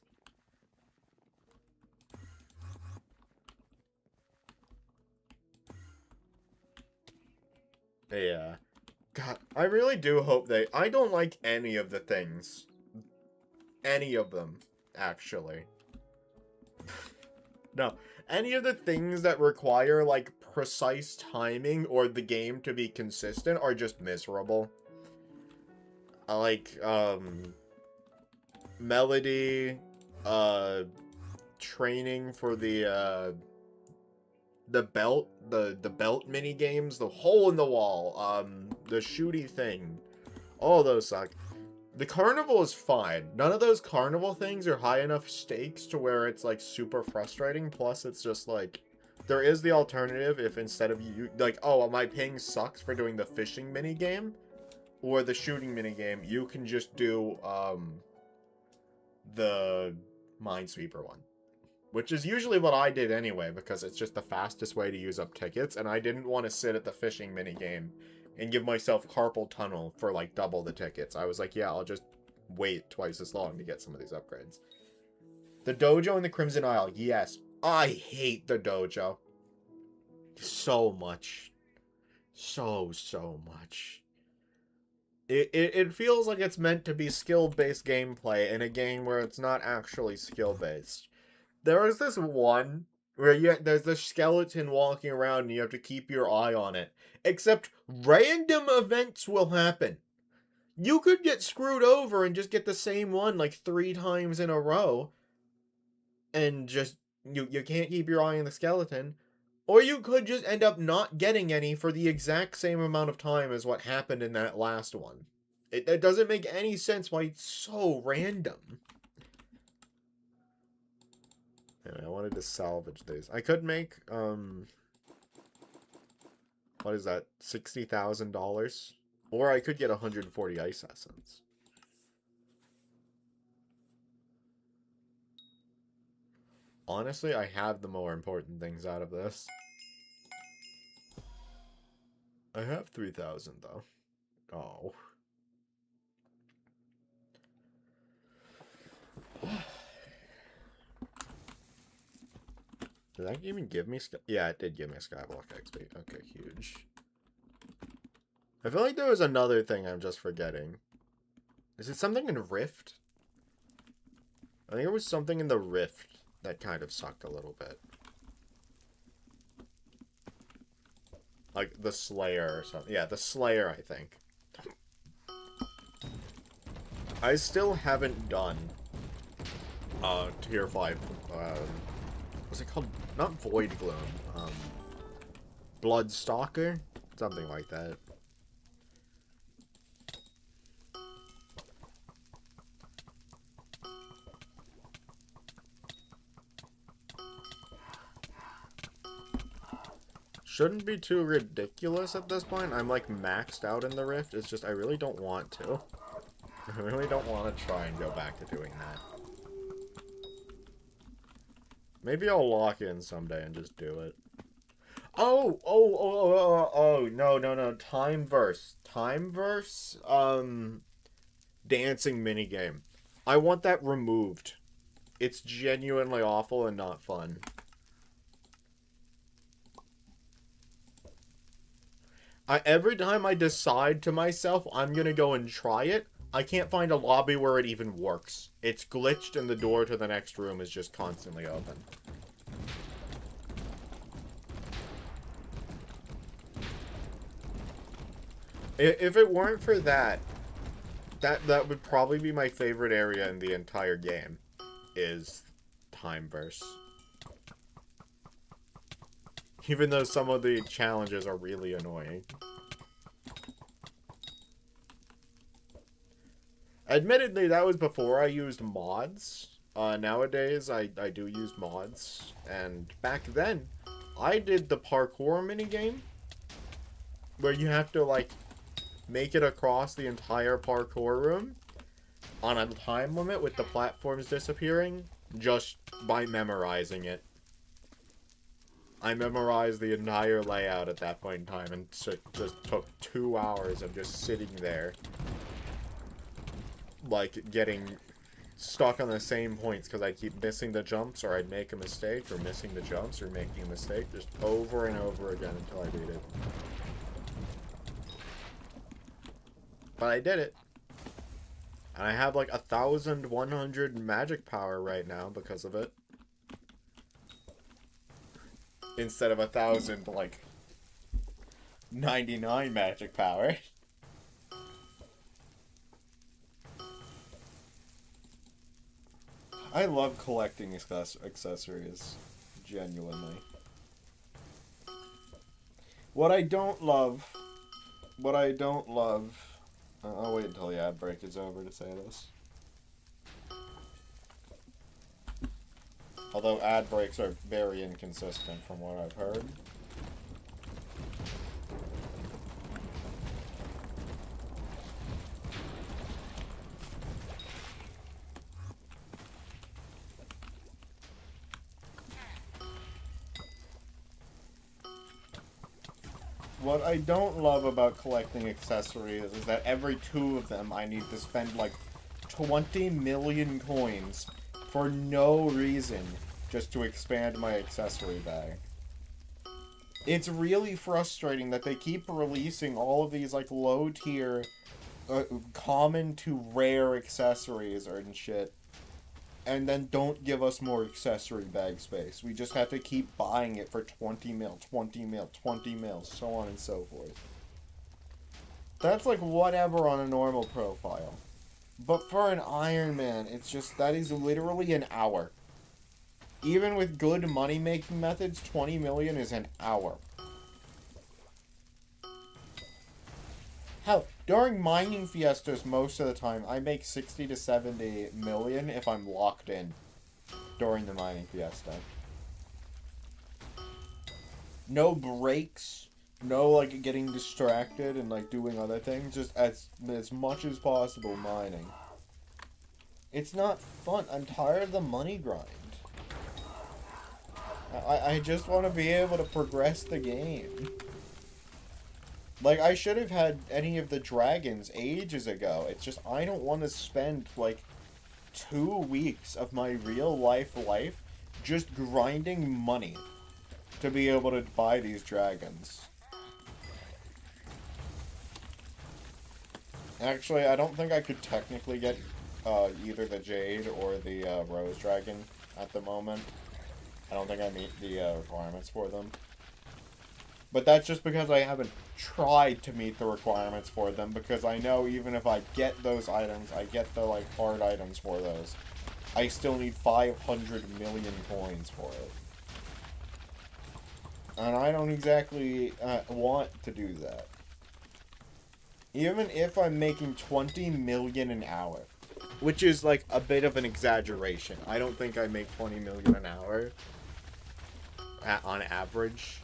Yeah. God, I really do hope they... I don't like any of the things. Any of them, actually. No. Any of the things that require, like, precise timing or the game to be consistent are just miserable. Like, melody, training for the belt, the belt mini games, the hole in the wall, the shooty thing. All those suck. The carnival is fine. None of those carnival things are high enough stakes to where it's like super frustrating. Plus, it's just like, there is the alternative if instead of you, like, oh, my ping sucks for doing the fishing mini game or the shooting mini game, you can just do the Minesweeper one. Which is usually what I did anyway, because it's just the fastest way to use up tickets, and I didn't want to sit at the fishing minigame and give myself carpal tunnel for, like, double the tickets. I was like, yeah, I'll just wait twice as long to get some of these upgrades. The dojo in the Crimson Isle, yes. I hate the dojo. So much. So much. It feels like it's meant to be skill-based gameplay in a game where it's not actually skill-based. There was this one where there's this skeleton walking around and you have to keep your eye on it. Except random events will happen. You could get screwed over and just get the same one like 3 times in a row. And just, you can't keep your eye on the skeleton. Or you could just end up not getting any for the exact same amount of time as what happened in that last one. It doesn't make any sense why it's so random. Anyway, I wanted to salvage these. I could make, what is that, $60,000? Or I could get 140 ice essence. Honestly, I have the more important things out of this. I have 3,000, though. Oh. Did that even give me yeah, it did give me a Skyblock XP. Okay, huge. I feel like there was another thing I'm just forgetting. Is it something in Rift? I think it was something in the Rift that kind of sucked a little bit. Like the Slayer or something. Yeah, the Slayer, I think. I still haven't done tier 5 what's it called? Not Void Gloom. Bloodstalker? Something like that. Shouldn't be too ridiculous at this point. I'm like maxed out in the Rift. It's just I really don't want to. I really don't want to try and go back to doing that. Maybe I'll lock in someday and just do it. Oh, no. Timeverse. Dancing minigame. I want that removed. It's genuinely awful and not fun. Every time I decide to myself I'm gonna go and try it, I can't find a lobby where it even works. It's glitched and the door to the next room is just constantly open. If it weren't for that, that would probably be my favorite area in the entire game, is Timeverse. Even though some of the challenges are really annoying. Admittedly, that was before I used mods. Nowadays, I do use mods. And back then, I did the parkour minigame. Where you have to, like, make it across the entire parkour room. On a time limit with the platforms disappearing. Just by memorizing it. I memorized the entire layout at that point in time. And so it just took 2 hours of just sitting there. Like, getting stuck on the same points because I'd keep missing the jumps, or I'd make a mistake, or missing the jumps, or making a mistake, just over and over again until I beat it. But I did it. And I have like 1,100 magic power right now because of it. Instead of 1,000, like, 99 magic power. I love collecting accessories. Genuinely. What I don't love... I'll wait until the ad break is over to say this. Although ad breaks are very inconsistent from what I've heard. What I don't love about collecting accessories is that every 2 of them I need to spend like 20 million coins for no reason just to expand my accessory bag. It's really frustrating that they keep releasing all of these like low tier, common to rare accessories and shit, and then don't give us more accessory bag space. We just have to keep buying it for 20 mil, 20 mil, 20 mil, so on and so forth. That's like whatever on a normal profile. But for an Ironman, it's just, that is literally an hour. Even with good money-making methods, 20 million is an hour. Hell, during mining fiestas most of the time, I make 60 to 70 million if I'm locked in during the mining fiesta. No breaks, no like getting distracted and like doing other things, just as much as possible mining. It's not fun. I'm tired of the money grind. I just want to be able to progress the game. Like, I should have had any of the dragons ages ago. It's just, I don't want to spend, like, 2 weeks of my real life just grinding money to be able to buy these dragons. Actually, I don't think I could technically get either the Jade or the Rose Dragon at the moment. I don't think I meet the requirements for them. But that's just because I haven't tried to meet the requirements for them, because I know even if I get those items, I get the, like, hard items for those, I still need 500 million coins for it. And I don't exactly want to do that. Even if I'm making 20 million an hour, which is, like, a bit of an exaggeration. I don't think I make 20 million an hour on average.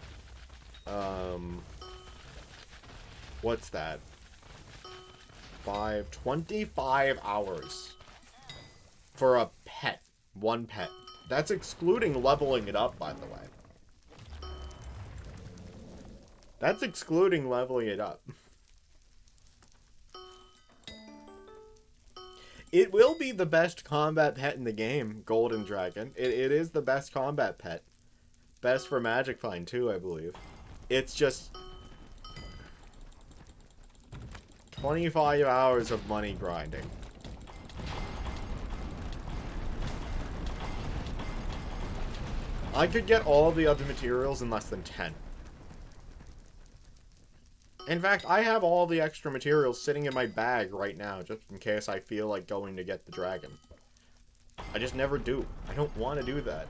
What's that? 25 hours for a pet. 1 pet. That's excluding leveling it up, by the way. That's excluding leveling it up. It will be the best combat pet in the game, Golden Dragon. It is the best combat pet. Best for Magic Find, too, I believe. It's just 25 hours of money grinding. I could get all of the other materials in less than 10. In fact, I have all the extra materials sitting in my bag right now, just in case I feel like going to get the dragon. I just never do. I don't want to do that.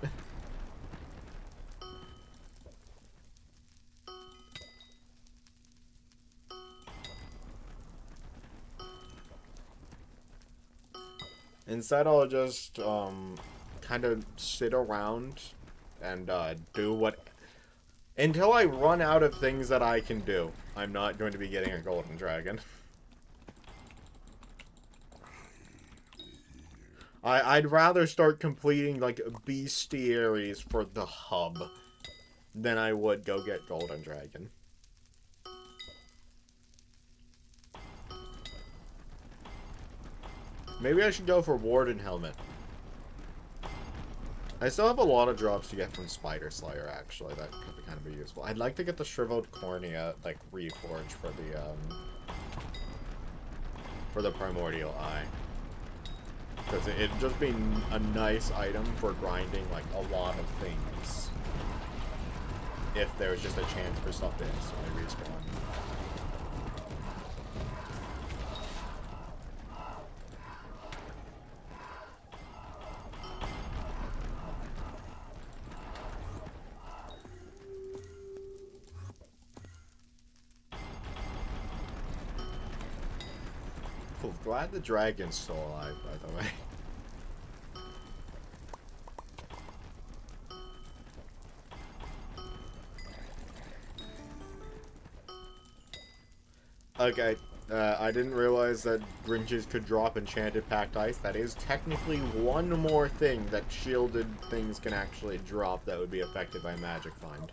Instead, I'll just, kind of sit around and, do what... Until I run out of things that I can do, I'm not going to be getting a golden dragon. I'd rather start completing, like, bestiaries for the hub than I would go get golden dragon. Maybe I should go for Warden Helmet. I still have a lot of drops to get from Spider Slayer, actually. That could kind of be useful. I'd like to get the Shriveled Cornea, like, reforged for the, for the Primordial Eye. Because it'd just be a nice item for grinding, like, a lot of things. If there was just a chance for stuff to instantly respawn. Cool. Glad the dragon's still alive, by the way. Okay, I didn't realize that Grinches could drop enchanted packed ice. That is technically one more thing that shielded things can actually drop that would be affected by Magic Find.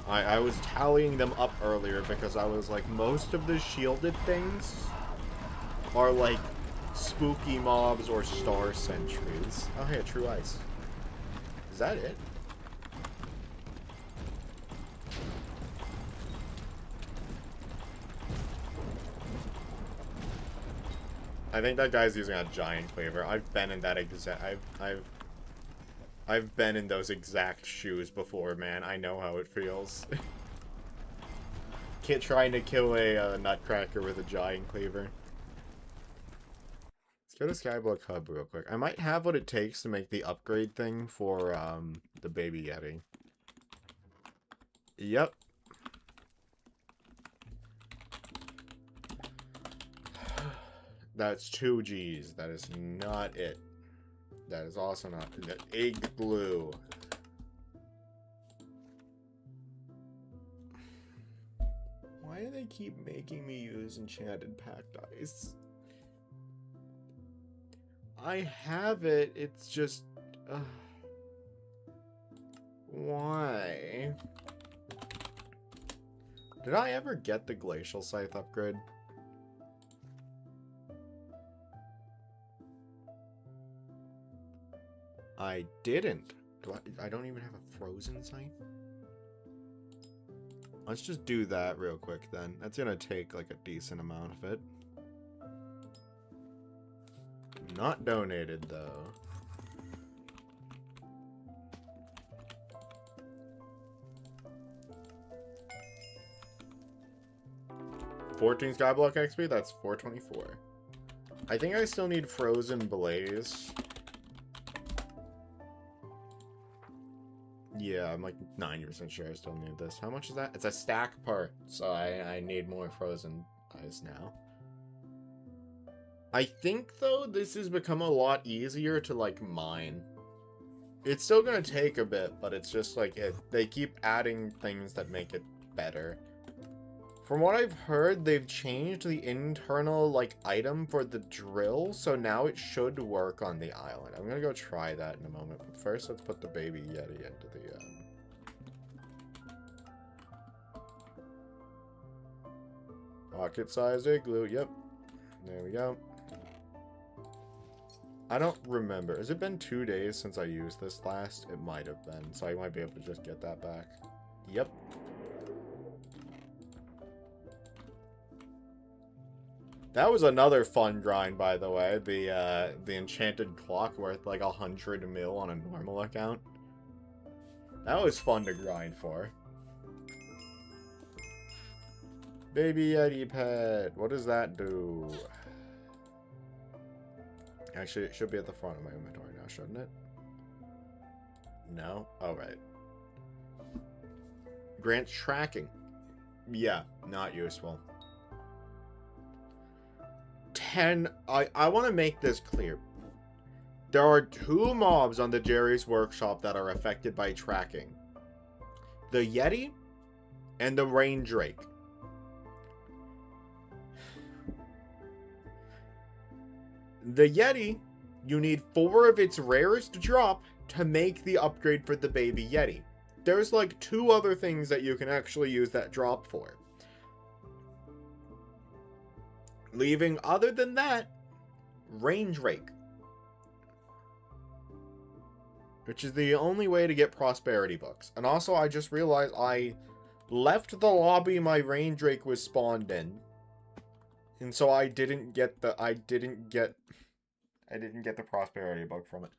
I was tallying them up earlier because I was like, most of the shielded things are like spooky mobs or star sentries. Oh hey, true ice. Is that it? I think that guy's using a giant cleaver. I've been in that exact. I've been in those exact shoes before, man. I know how it feels. Kid trying to kill a nutcracker with a giant cleaver. Let's go to Skyblock Hub real quick. I might have what it takes to make the upgrade thing for the baby Yeti. Yep. That's 2 G's. That is not it. That is also not the egg blue. Why do they keep making me use enchanted packed ice? I have it. It's just why? Did I ever get the glacial scythe upgrade? I didn't. I don't even have a frozen scythe? Let's just do that real quick then. That's gonna take like a decent amount of it. Not donated though. $14 Skyblock XP? That's 424. I think I still need Frozen Blaze. Yeah, I'm like 90% sure I still need this. How much is that? It's a stack part, so I need more Frozen Eyes now. I think, though, this has become a lot easier to, like, mine. It's still gonna take a bit, but it's just, like, they keep adding things that make it better. From what I've heard, they've changed the internal, like, item for the drill, so now it should work on the island. I'm gonna go try that in a moment, but first let's put the baby Yeti into the, pocket-sized igloo, yep. There we go. I don't remember. Has it been 2 days since I used this last? It might have been, so I might be able to just get that back. Yep. That was another fun grind, by the way. The enchanted clock worth like 100 mil on a normal account. That was fun to grind for. Baby Yeti pet. What does that do? Actually, it should be at the front of my inventory now, shouldn't it? No? Oh, right. Grants tracking. Yeah, not useful. 10. I want to make this clear. There are 2 mobs on the Jerry's Workshop that are affected by tracking. The Yeti and the Rain Drake. The Yeti, you need 4 of its rares to drop to make the upgrade for the baby Yeti. There's like 2 other things that you can actually use that drop for. Leaving other than that, Rain Drake. Which is the only way to get prosperity books. And also I just realized I left the lobby my Rain Drake was spawned in. And so I didn't get the prosperity book from it.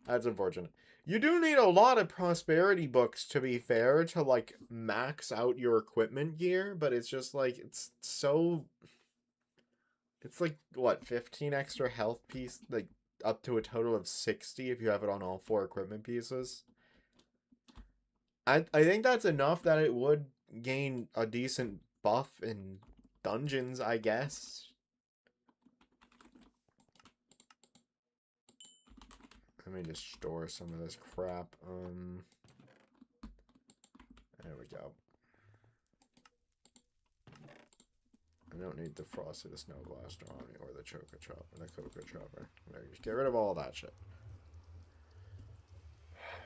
That's unfortunate. You do need a lot of prosperity books, to be fair, to like max out your equipment gear, but it's just like it's like what, 15 extra health piece, like up to a total of 60 if you have it on all 4 equipment pieces. I think that's enough that it would gain a decent buff in dungeons, I guess. Let me just store some of this crap. There we go. I don't need the Frost of the Snow Blaster on me, or the Choco Chopper, the Coco Chopper. There, just get rid of all that shit.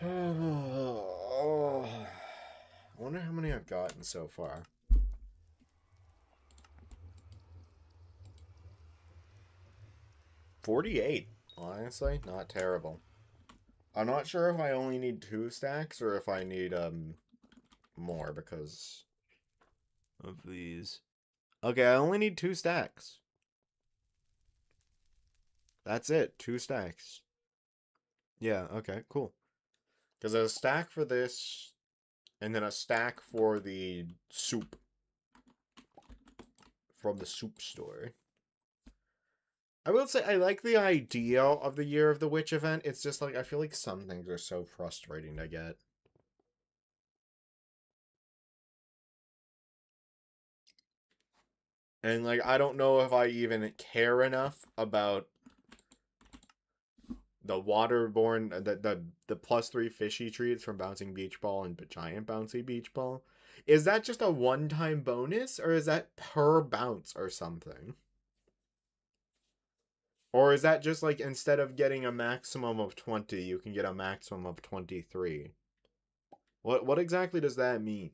I wonder how many I've gotten so far. $48. Honestly, not terrible. I'm not sure if I only need 2 stacks or if I need more because of these. Okay, I only need 2 stacks. That's it, 2 stacks. Yeah, okay, cool. Because there's a stack for this, and then a stack for the soup from the soup store. I will say I like the idea of the Year of the Witch event. It's just like I feel like some things are so frustrating to get. And like I don't know if I even care enough about the waterborne, the +3 fishy treats from Bouncing Beach Ball and Giant Bouncy Beach Ball. Is that just a one-time bonus, or is that per bounce or something? Or is that just like instead of getting a maximum of 20, you can get a maximum of 23? What exactly does that mean?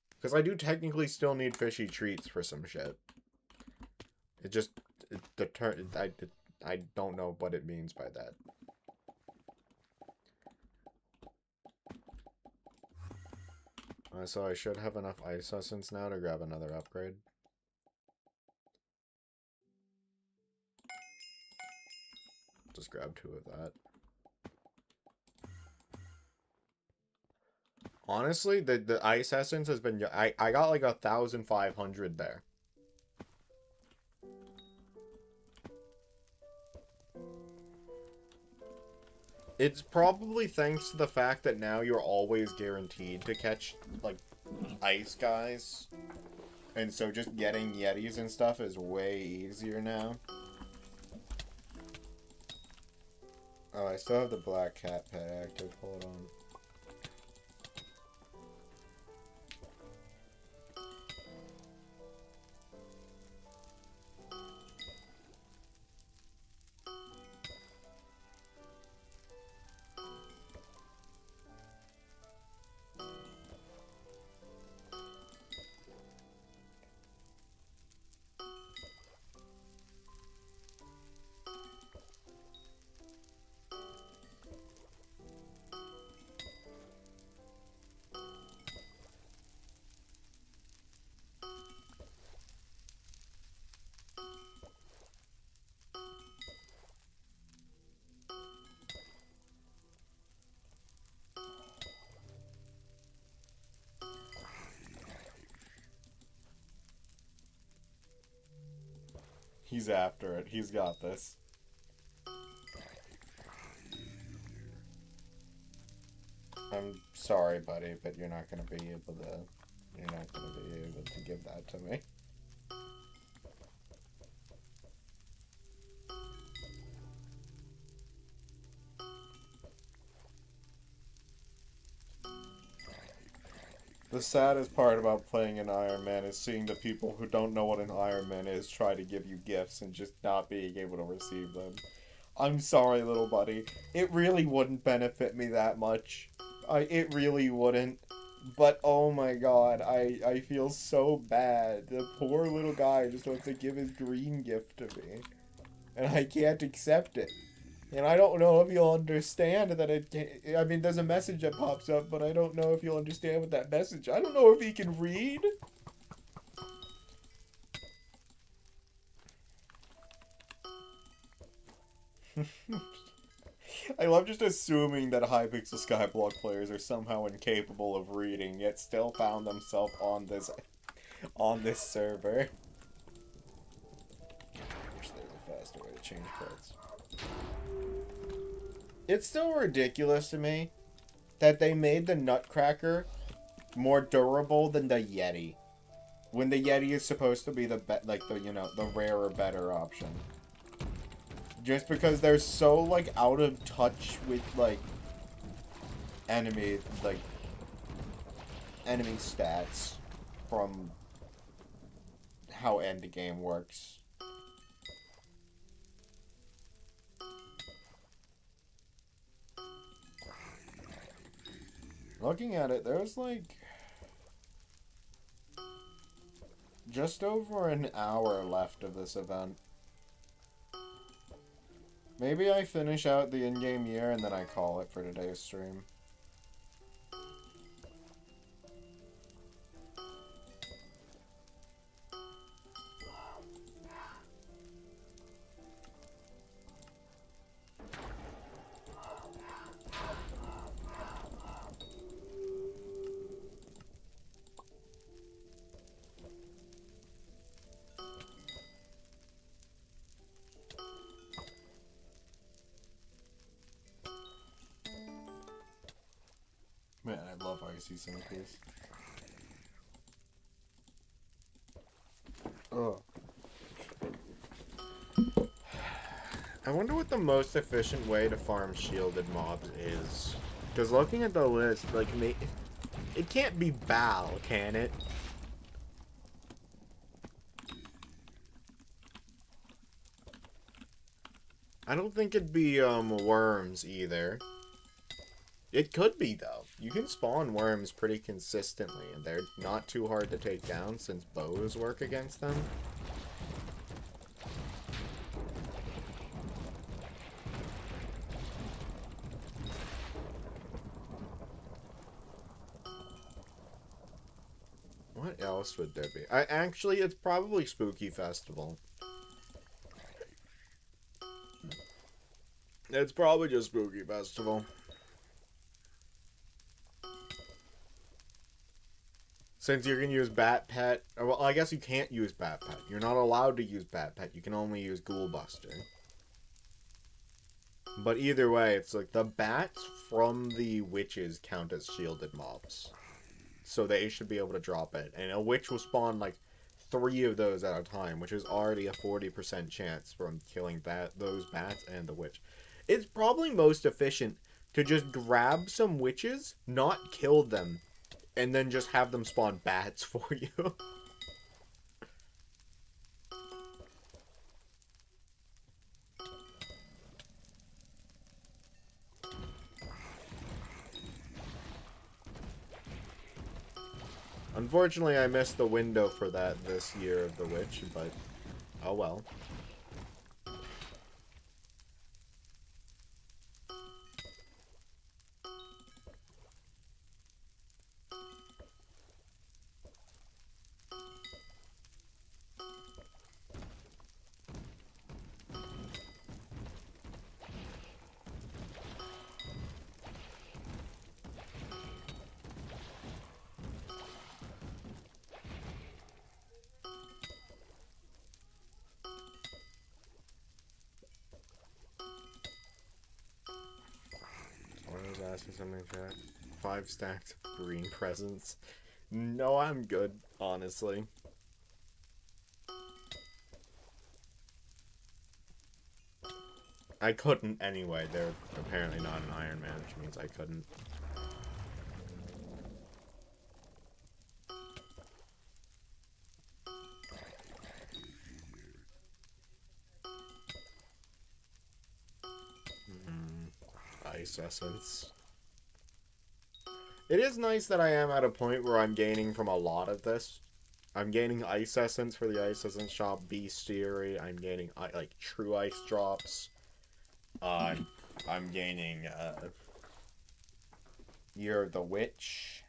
Because I do technically still need fishy treats for some shit. It just I don't know what it means by that. So I should have enough ice essence now to grab another upgrade. Just grab 2 of that. Honestly, the ice essence has been... I got like 1,500 there. It's probably thanks to the fact that now you're always guaranteed to catch, like, ice guys. And so just getting Yetis and stuff is way easier now. Oh, I still have the Black Cat pet active. Hold on. He's after it. He's got this. I'm sorry, buddy, but you're not gonna be able to... You're not gonna be able to give that to me. The saddest part about playing an Ironman is seeing the people who don't know what an Ironman is try to give you gifts and just not being able to receive them. I'm sorry, little buddy. It really wouldn't benefit me that much. It really wouldn't. But oh my god, I feel so bad. The poor little guy just wants to give his green gift to me. And I can't accept it. And I don't know if you'll understand that it can, I mean, there's a message that pops up, but I don't know if you'll understand what that message... I don't know if he can read. I love just assuming that Hypixel Skyblock players are somehow incapable of reading, yet still found themselves on this server. I wish there was a faster way to change cards. It's still ridiculous to me that they made the Nutcracker more durable than the Yeti, when the Yeti is supposed to be the rarer, better option. Just because they're so, like, out of touch with, like, enemy stats from how endgame works. Looking at it, there's, like, just over an hour left of this event. Maybe I finish out the in-game year and then I call it for today's stream. Man, I love icy centipede. Ugh. I wonder what the most efficient way to farm shielded mobs is. Because looking at the list, like, it can't be Bal, can it? I don't think it'd be, worms either. It could be, though. You can spawn worms pretty consistently, and they're not too hard to take down since bows work against them. What else would there be? Actually, it's probably Spooky Festival. It's probably just Spooky Festival. Since you can use Bat Pet, well, I guess you can't use Bat Pet. You're not allowed to use Bat Pet. You can only use Ghoul Buster. But either way, it's like the bats from the witches count as shielded mobs. So they should be able to drop it. And a witch will spawn like 3 of those at a time, which is already a 40% chance from killing those bats and the witch. It's probably most efficient to just grab some witches, not kill them, and then just have them spawn bats for you. Unfortunately, I missed the window for that this year of the witch, but oh well. Asking something in chat. 5 stacks of green presents. No, I'm good, honestly. I couldn't anyway. They're apparently not an Ironman, which means I couldn't. Ice essence. It is nice that I am at a point where I'm gaining from a lot of this. I'm gaining ice essence for the ice essence shop, bestiary. I'm gaining like true ice drops. I'm gaining Year of the Witch.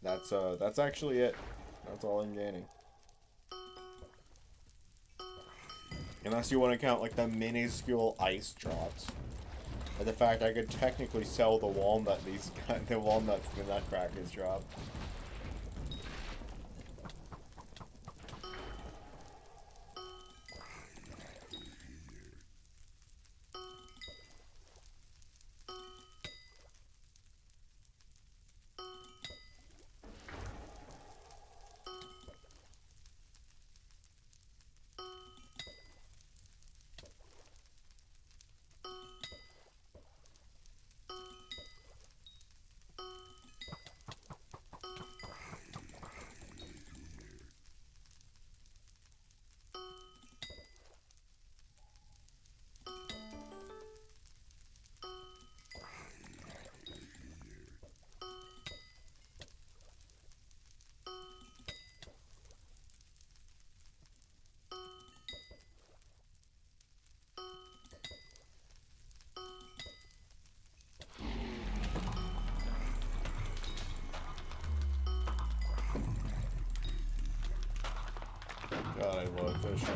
That's actually it. That's all I'm gaining. Unless you want to count like the minuscule ice drops. Or the fact I could technically sell the walnut the walnuts the nutcrackers drop. God, I love fishing.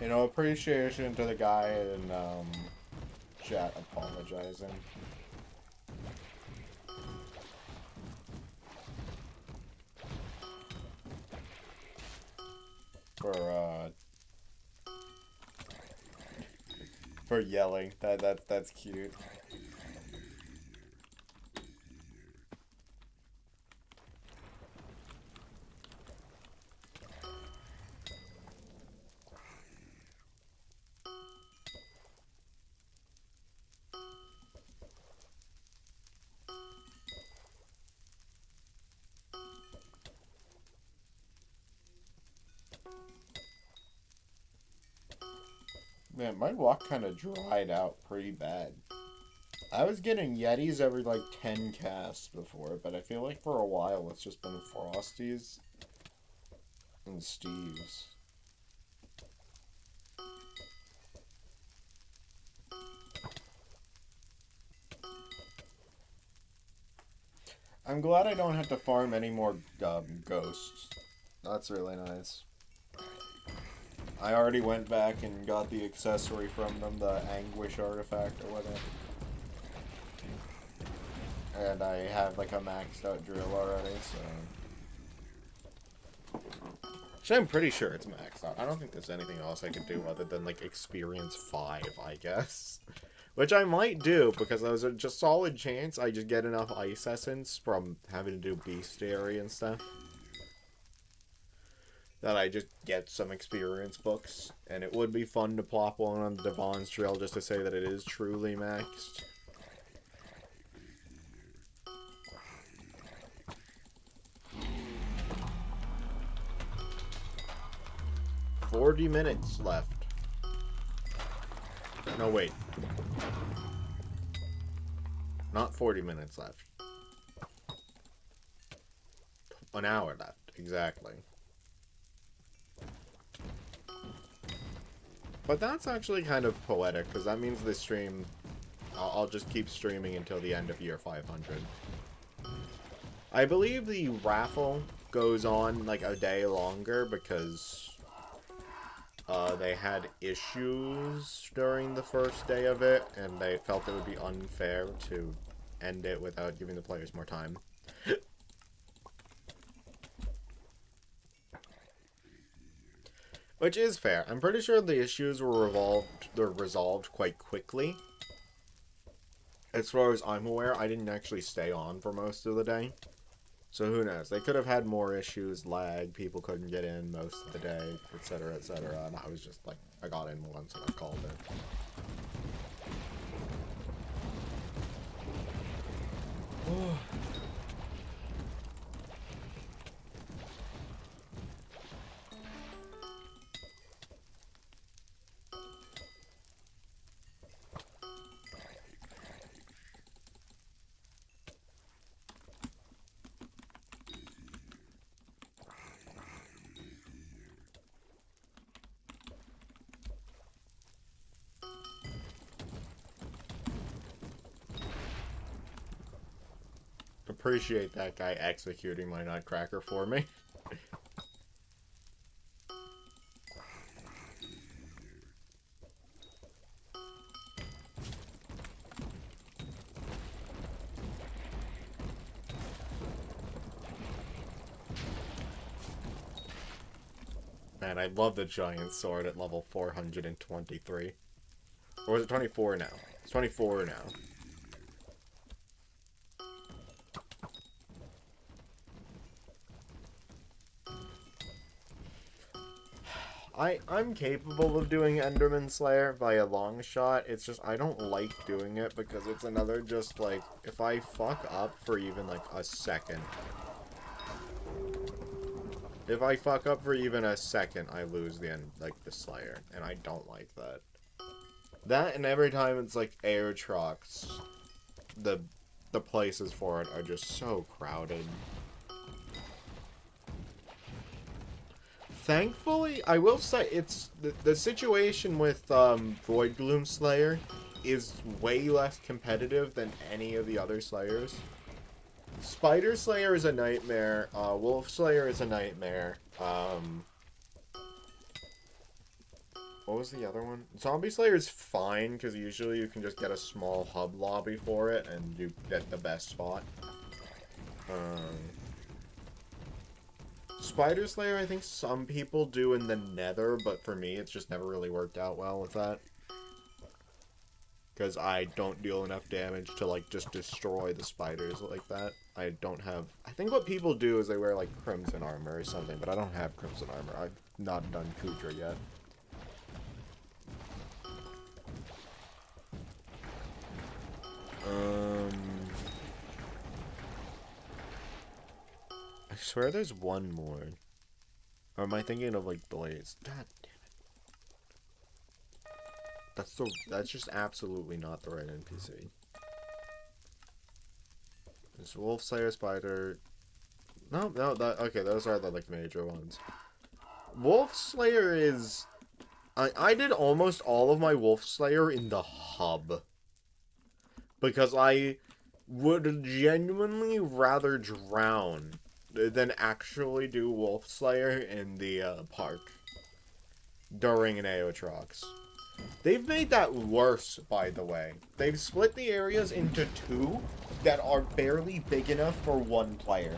You know, appreciation to the guy in chat apologizing. For yelling. That's cute. Man, my walk kind of dried out pretty bad. I was getting Yetis every like 10 casts before, but I feel like for a while it's just been Frosties and Steves. I'm glad I don't have to farm any more ghosts. That's really nice. I already went back and got the accessory from them, the Anguish artifact or whatever. And I have like a maxed out drill already, so... Actually, I'm pretty sure it's maxed out. I don't think there's anything else I could do other than like experience 5, I guess. Which I might do, because there's a just solid chance I just get enough ice essence from having to do bestiary and stuff. That I just get some experience books. And it would be fun to plop one on Devon's Trail just to say that it is truly maxed. "40 minutes left. No, wait. Not 40 minutes left. An hour left, exactly. But that's actually kind of poetic, because that means this stream... I'll just keep streaming until the end of year 500. I believe the raffle goes on, like, a day longer, because... they had issues during the first day of it, and they felt it would be unfair to end it without giving the players more time. Which is fair. I'm pretty sure the issues were resolved quite quickly. As far as I'm aware, I didn't actually stay on for most of the day. So who knows? They could have had more issues, lag, people couldn't get in most of the day, etc., etc. And I was just like, I got in once and I called it. Appreciate that guy executing my nutcracker for me. Man, I love the giant sword at level 423. Or is it 24 now? It's 24 now. I'm capable of doing Enderman Slayer by a long shot. It's just I don't like doing it because it's another just like if I fuck up for even like a second. If I fuck up for even a second, I lose the end like the Slayer, and I don't like that. That and every time it's like air trucks, the places for it are just so crowded. Thankfully, I will say it's the situation with Void Gloom Slayer is way less competitive than any of the other Slayers. Spider Slayer is a nightmare. Wolf Slayer is a nightmare. What was the other one? Zombie Slayer is fine because usually you can just get a small hub lobby for it and you get the best spot. Spider Slayer, I think some people do in the Nether, but for me, it's just never really worked out well with that. Because I don't deal enough damage to, like, just destroy the spiders like that. I don't have... I think what people do is they wear, like, crimson armor or something, but I don't have crimson armor. I've not done Kudra yet. I swear there's one more. Or am I thinking of, like, Blaze? God damn it. That's just absolutely not the right NPC. There's Wolf Slayer, Spider... No, okay, those are the, like, major ones. Wolf Slayer is... I did almost all of my Wolf Slayer in the hub. Because I would genuinely rather drown than actually do Wolf Slayer in the park during an Aeotrox. They've made that worse, by the way. They've split the areas into two that are barely big enough for one player.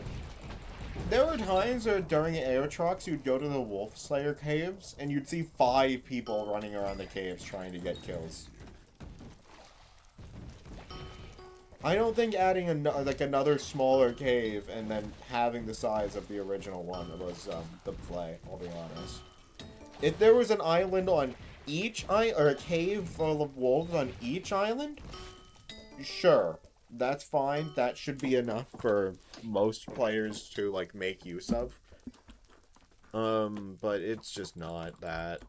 There were times where during Aeotrox you'd go to the Wolf Slayer caves and you'd see 5 people running around the caves trying to get kills. I don't think adding another smaller cave and then having the size of the original one was the play, I'll be honest. If there was an island on each or a cave full of wolves on each island, sure, that's fine. That should be enough for most players to like make use of. But it's just not that.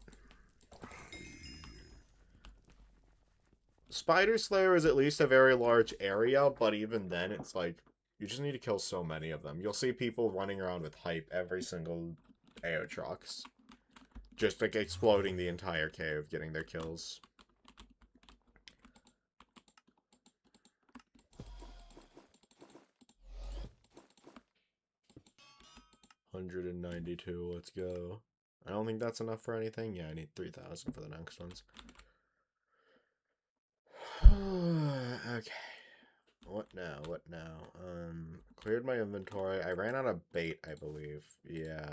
Spider Slayer is at least a very large area, but even then, it's like, you just need to kill so many of them. You'll see people running around with hype every single Aeotrox. Just, like, exploding the entire cave, getting their kills. $192, let's go. I don't think that's enough for anything. Yeah, I need 3,000 for the next ones. Okay. What now? What now? Cleared my inventory. I ran out of bait, I believe. Yeah.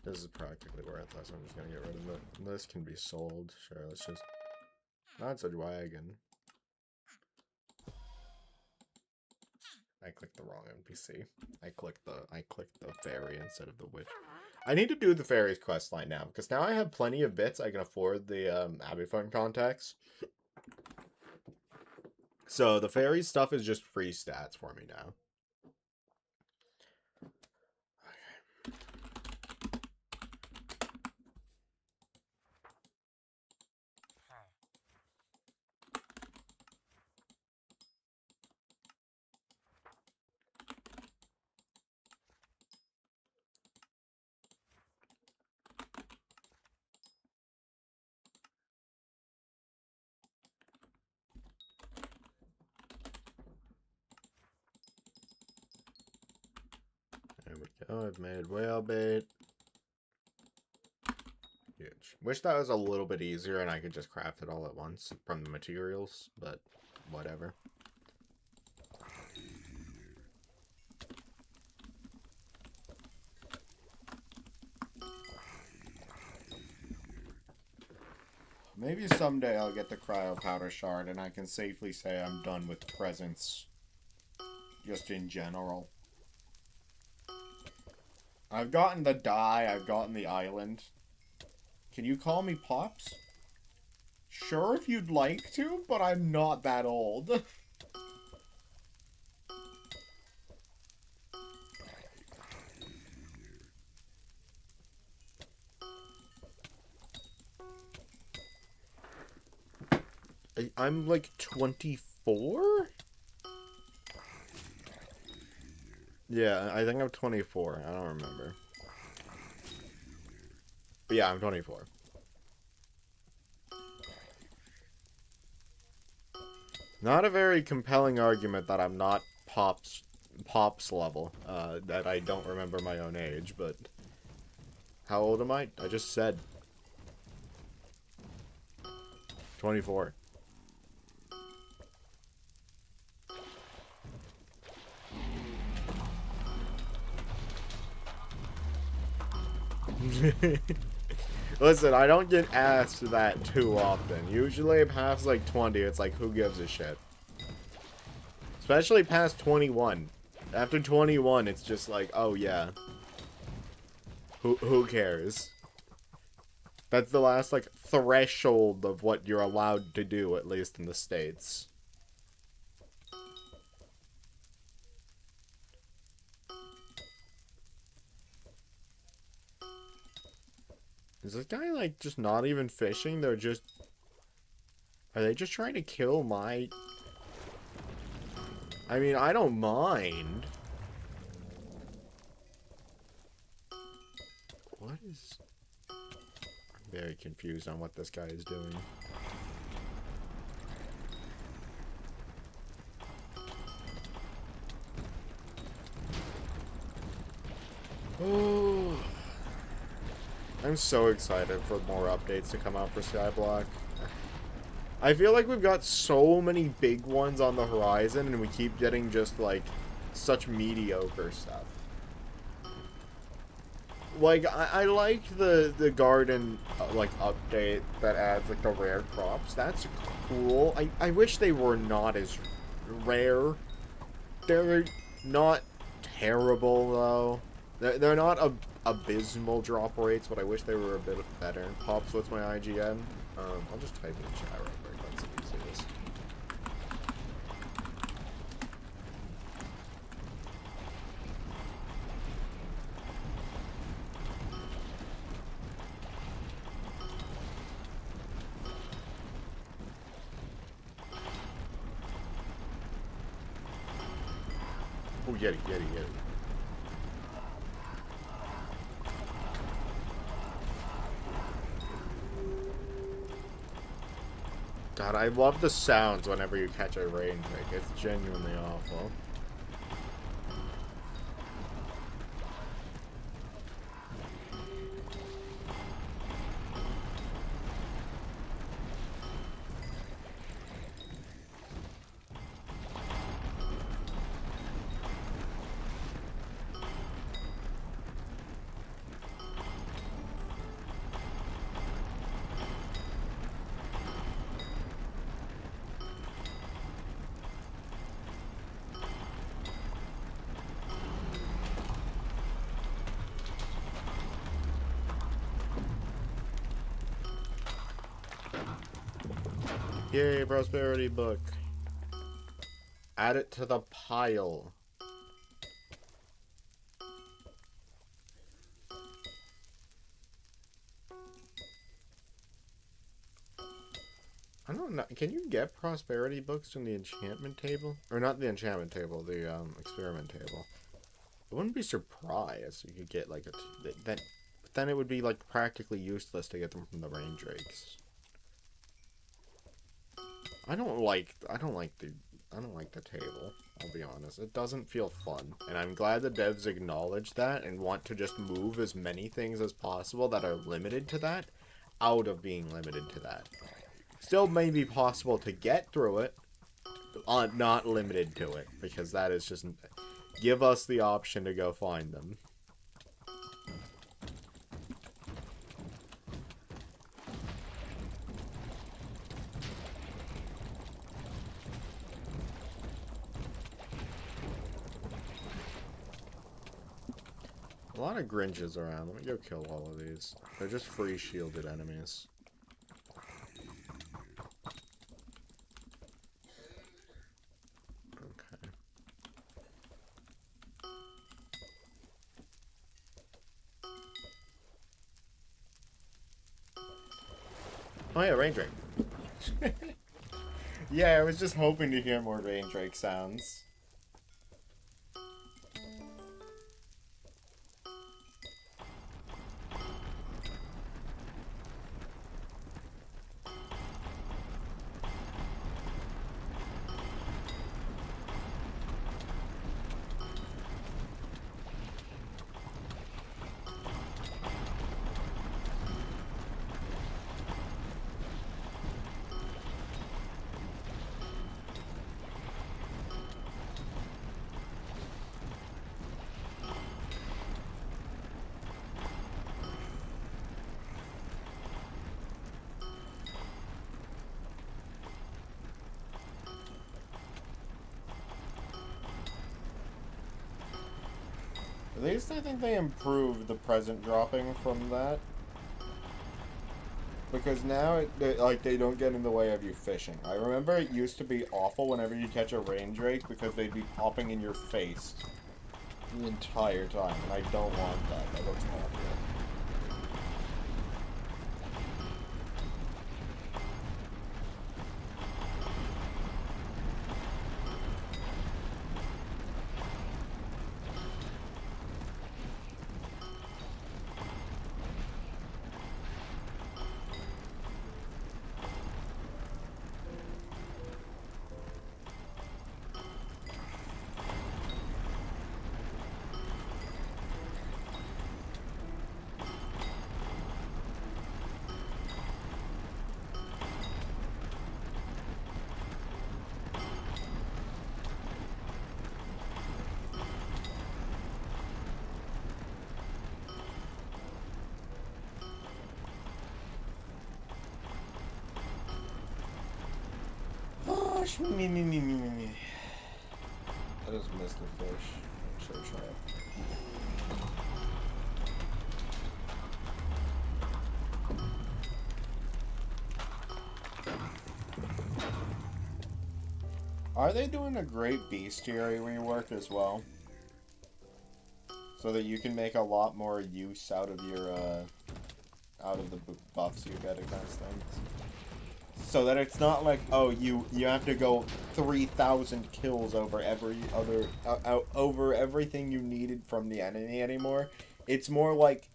This is practically worthless. I'm just gonna get rid of it. This can be sold. Sure, let's just... That's a wagon. I clicked the wrong NPC. I clicked the fairy instead of the witch. I need to do the fairies quest line now, because now I have plenty of bits. I can afford the Abbey Fund contacts. So the fairy stuff is just free stats for me now. There we go. I've made whale bait. Huge. Wish that was a little bit easier and I could just craft it all at once from the materials, but whatever. Maybe someday I'll get the cryo powder shard and I can safely say I'm done with presents. Just in general. I've gotten the dye, I've gotten the island. Can you call me Pops? Sure if you'd like to, but I'm not that old. I'm like 24? Yeah, I think I'm 24. I don't remember. But yeah, I'm 24. Not a very compelling argument that I'm not Pops level. That I don't remember my own age, but... How old am I? I just said. 24. Listen, I don't get asked that too often. Usually past like 20, it's like, who gives a shit? Especially past 21. After 21, it's just like, oh yeah. Who cares? That's the last, like, threshold of what you're allowed to do, at least in the States. Is this guy, like, just not even fishing? They're just... Are they just trying to kill my... I mean, I don't mind. What is... I'm very confused on what this guy is doing. Oh... I'm so excited for more updates to come out for Skyblock. I feel like we've got so many big ones on the horizon, and we keep getting just, like, such mediocre stuff. Like, I like the garden, like, update that adds, like, the rare crops. That's cool. I wish they were not as rare. They're not terrible, though. They're not abysmal drop rates, but I wish they were a bit better. Pops, what's my IGN? I'll just type in chat real quick. Let's see if you see this. Oh, Yeti. God, I love the sounds whenever you catch a rain drake. It's genuinely awful. Yay, prosperity book. Add it to the pile. I don't know. Can you get prosperity books from the enchantment table? Or not the enchantment table, the experiment table. I wouldn't be surprised if you could get like but then it would be like practically useless to get them from the rain drakes. I don't like the table, I'll be honest. It doesn't feel fun. And I'm glad the devs acknowledge that and want to just move as many things as possible that are limited to that out of being limited to that. Still may be possible to get through it, not limited to it, because that is just... Give us the option to go find them. A lot of Grinches around. Let me go kill all of these. They're just free shielded enemies. Okay. Oh yeah, rain drake. Yeah, I was just hoping to hear more rain drake sounds. At least I think they improved the present dropping from that. Because now, they don't get in the way of you fishing. I remember it used to be awful whenever you catch a rain drake because they'd be popping in your face the entire time. And I don't want that. That looks awful. Me. I just missed the fish. I'm so shy. Are they doing a great bestiary rework as well? So that you can make a lot more use out of your, out of the buffs you get against things? So that it's not like, oh, you have to go 3,000 kills over every other over everything you needed from the enemy anymore. It's more like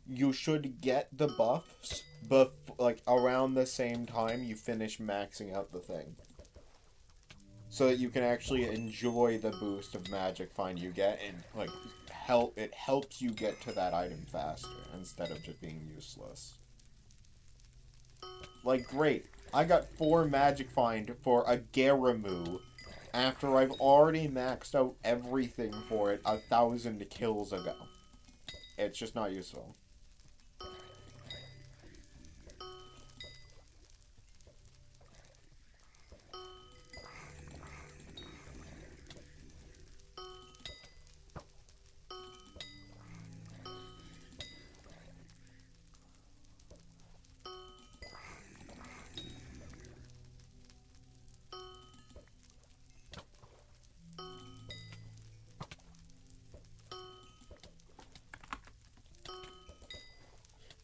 you should get the buffs, but like around the same time you finish maxing out the thing, so that you can actually enjoy the boost of magic find you get, and like it helps you get to that item faster instead of just being useless. Like, great. I got 4 magic find for a Garamoo after I've already maxed out everything for it 1,000 kills ago. It's just not useful.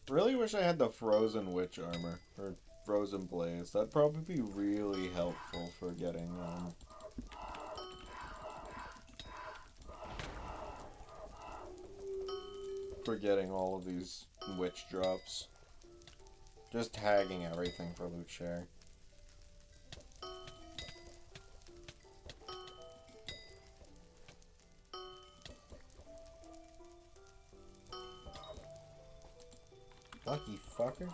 Really wish I had the frozen witch armor. Or frozen blaze. That'd probably be really helpful for getting, all of these witch drops. Just tagging everything for loot share. Lucky fucker.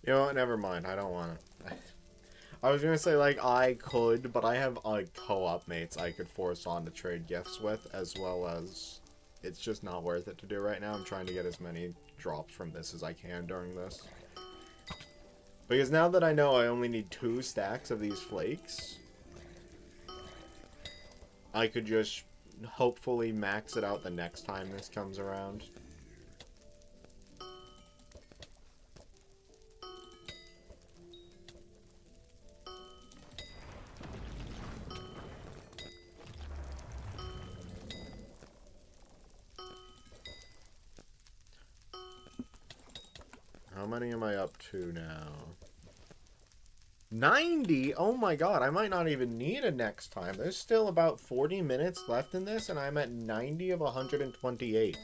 You know what? Never mind. I don't want to. I was gonna say, like, I could, but I have, like, co-op mates I could force on to trade gifts with, as well as it's just not worth it to do right now. I'm trying to get as many drops from this as I can during this. Because now that I know I only need 2 stacks of these flakes, I could just hopefully max it out the next time this comes around. How many am I up to now? 90? Oh my god, I might not even need it next time. There's still about 40 minutes left in this, and I'm at 90 of 128.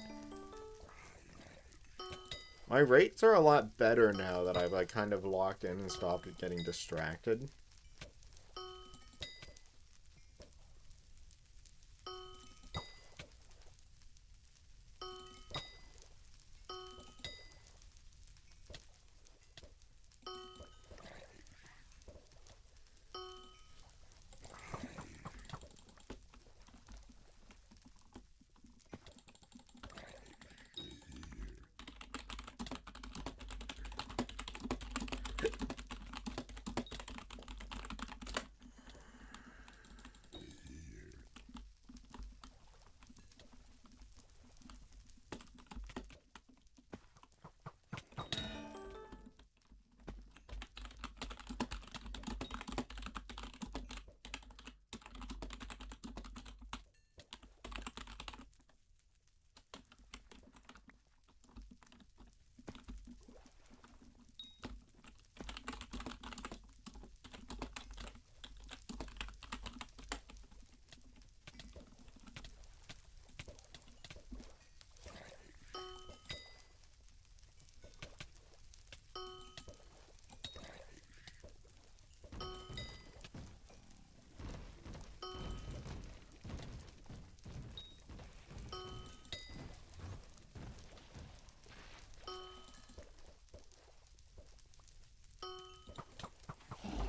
My rates are a lot better now that I've, like, kind of locked in and stopped getting distracted.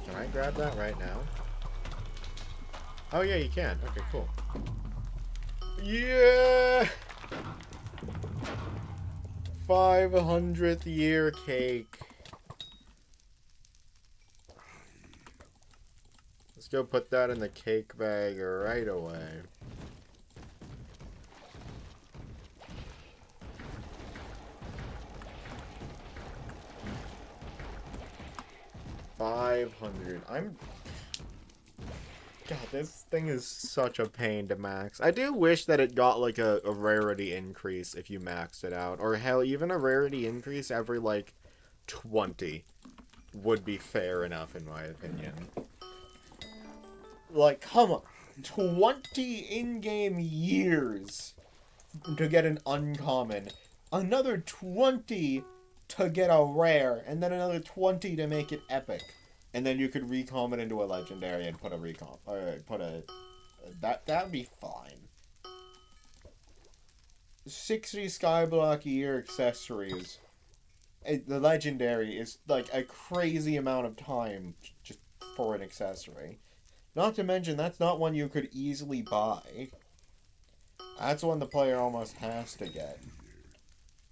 Can I grab that right now? Oh yeah, you can. Okay, cool. Yeah! 500th year cake. Let's go put that in the cake bag right away. $500. God, this thing is such a pain to max. I do wish that it got, like, a rarity increase if you maxed it out. Or, hell, even a rarity increase every, like, 20 would be fair enough, in my opinion. Like, come on. 20 in-game years to get an uncommon. Another 20 to get a rare. And then another 20 to make it epic. And then you could recom it into a legendary and put a recom. Or put a... That'd be fine. 60 Skyblock Year accessories. The legendary is like a crazy amount of time just for an accessory. Not to mention, that's not one you could easily buy. That's one the player almost has to get.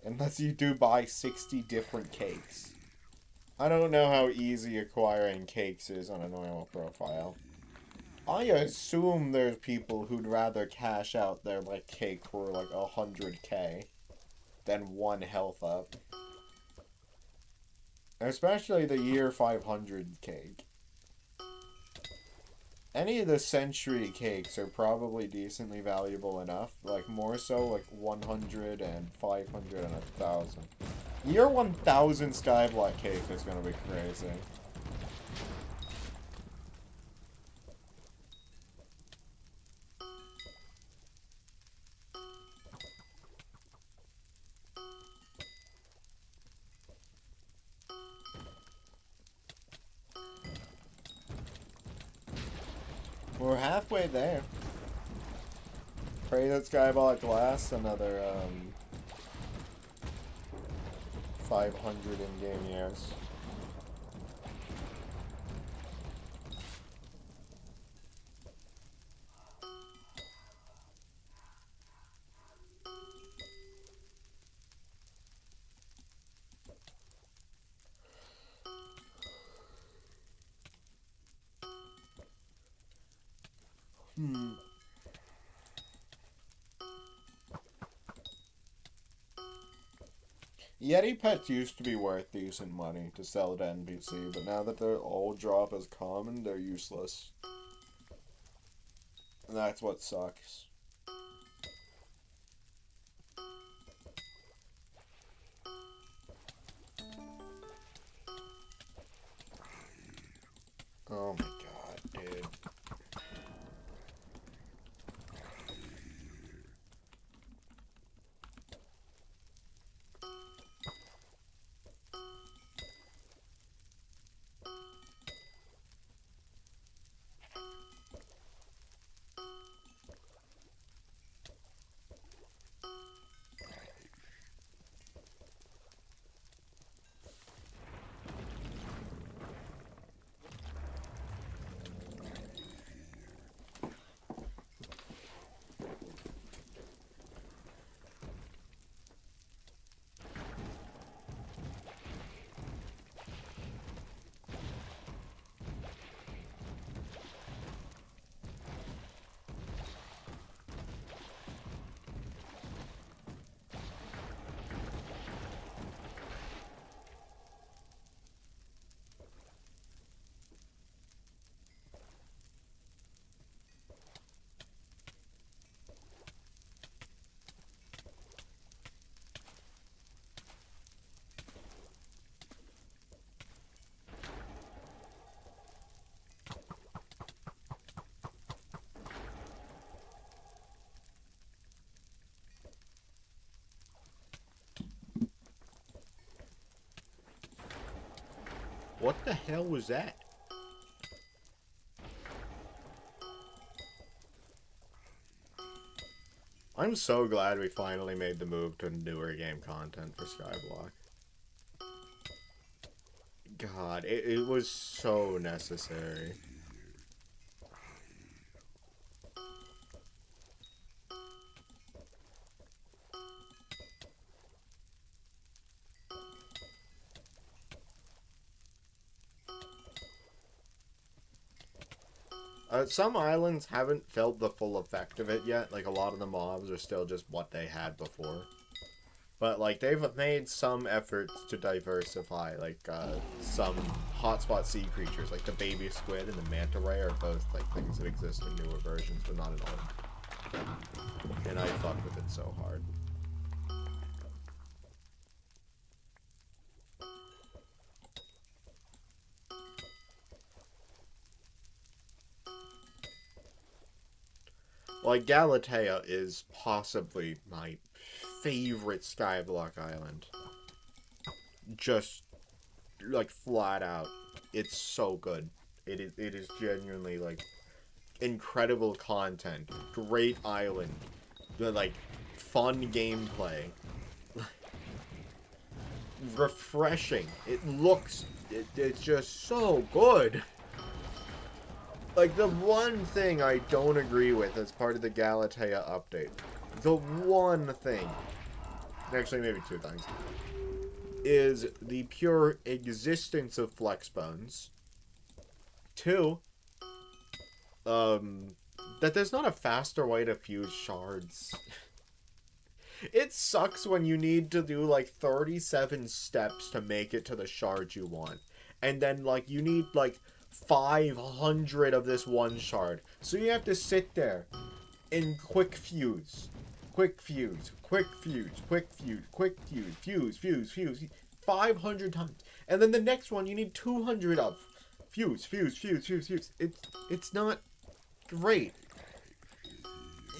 Unless you do buy 60 different cakes. I don't know how easy acquiring cakes is on a normal profile. I assume there's people who'd rather cash out their, like, cake for, like, 100k than one health up. Especially the year 500 cake. Any of the century cakes are probably decently valuable enough. Like, more so, like, 100 and 500 and 1,000. Year 1000 Skyblock cake is gonna be crazy. We're halfway there. Pray that Skyblock lasts another, 500 in-game years. Yeti pets used to be worth decent money to sell to NPC, but now that they're all drop as common, they're useless. And that's what sucks. Oh my god, dude. What the hell was that? I'm so glad we finally made the move to newer game content for Skyblock. God, it was so necessary. Some islands haven't felt the full effect of it yet. Like, a lot of the mobs are still just what they had before. But, like, they've made some efforts to diversify. Like, some hotspot sea creatures, like the baby squid and the manta ray are both, like, things that exist in newer versions, but not in old. And I fuck with it so hard. Like, Galatea is possibly my favorite Skyblock island. Just, like, flat out. It's so good. It is genuinely, like, incredible content. Great island. Like, fun gameplay. Refreshing. It looks... it's just so good. Like, the one thing I don't agree with as part of the Galatea update. The one thing. Actually, maybe two things. is the pure existence of flex bones. 2, that there's not a faster way to fuse shards. It sucks when you need to do like 37 steps to make it to the shard you want. And then like you need like 500 of this one shard. So you have to sit there and quick fuse. Quick fuse. Quick fuse. Quick fuse. Quick fuse. Fuse. Fuse. Fuse. 500 times. And then the next one you need 200 of. Fuse. Fuse. Fuse. Fuse. Fuse. It's not great.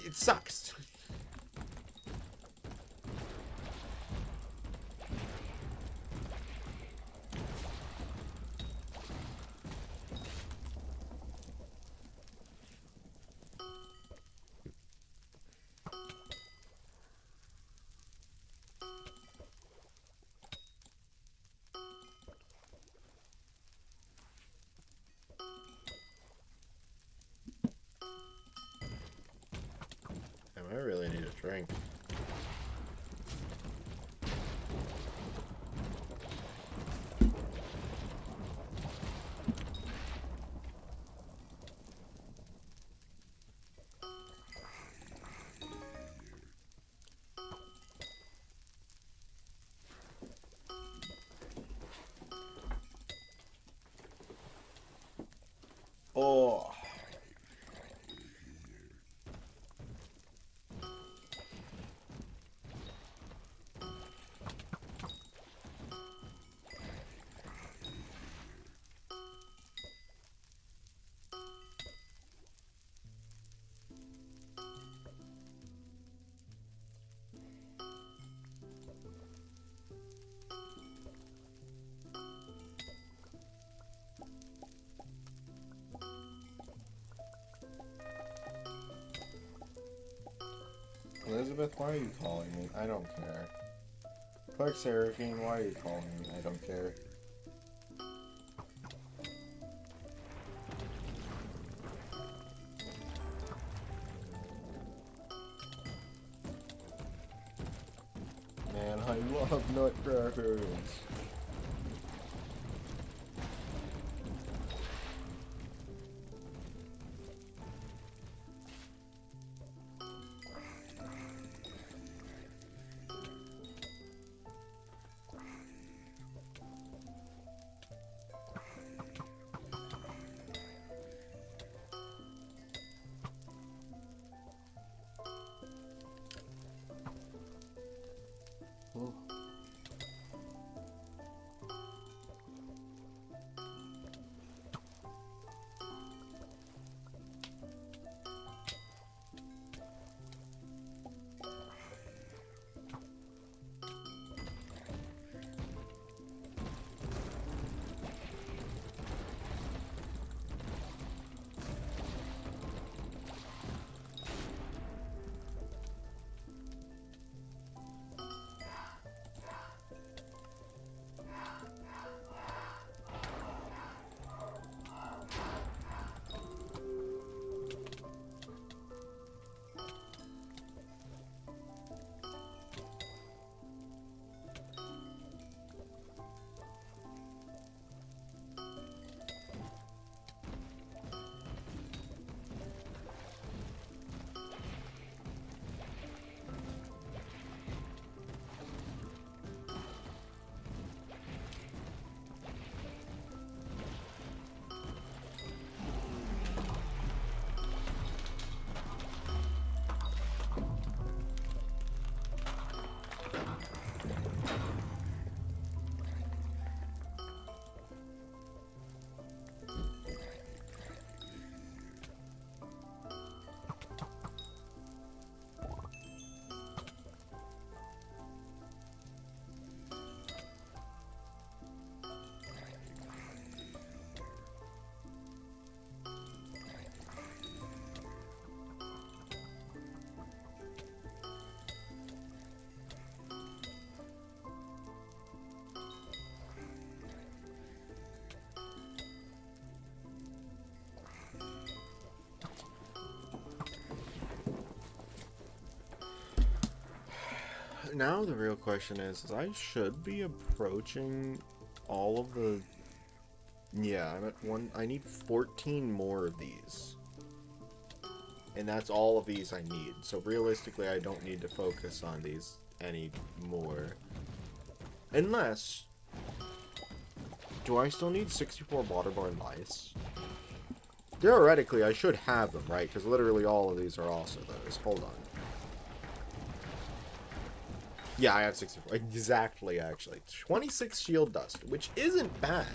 It sucks. I really need a drink. Oh. Elizabeth, why are you calling me? I don't care. Clark Seraphine, why are you calling me? I don't care. Man, I love nutcrackers. now the real question is I should be approaching all of the... Yeah, I'm at one... I need 14 more of these. And that's all of these I need. So realistically, I don't need to focus on these anymore. Unless... Do I still need 64 waterborne lice? Theoretically, I should have them, right? Because literally all of these are also those. Hold on. Yeah, I have 64. Exactly, actually. 26 shield dust, which isn't bad.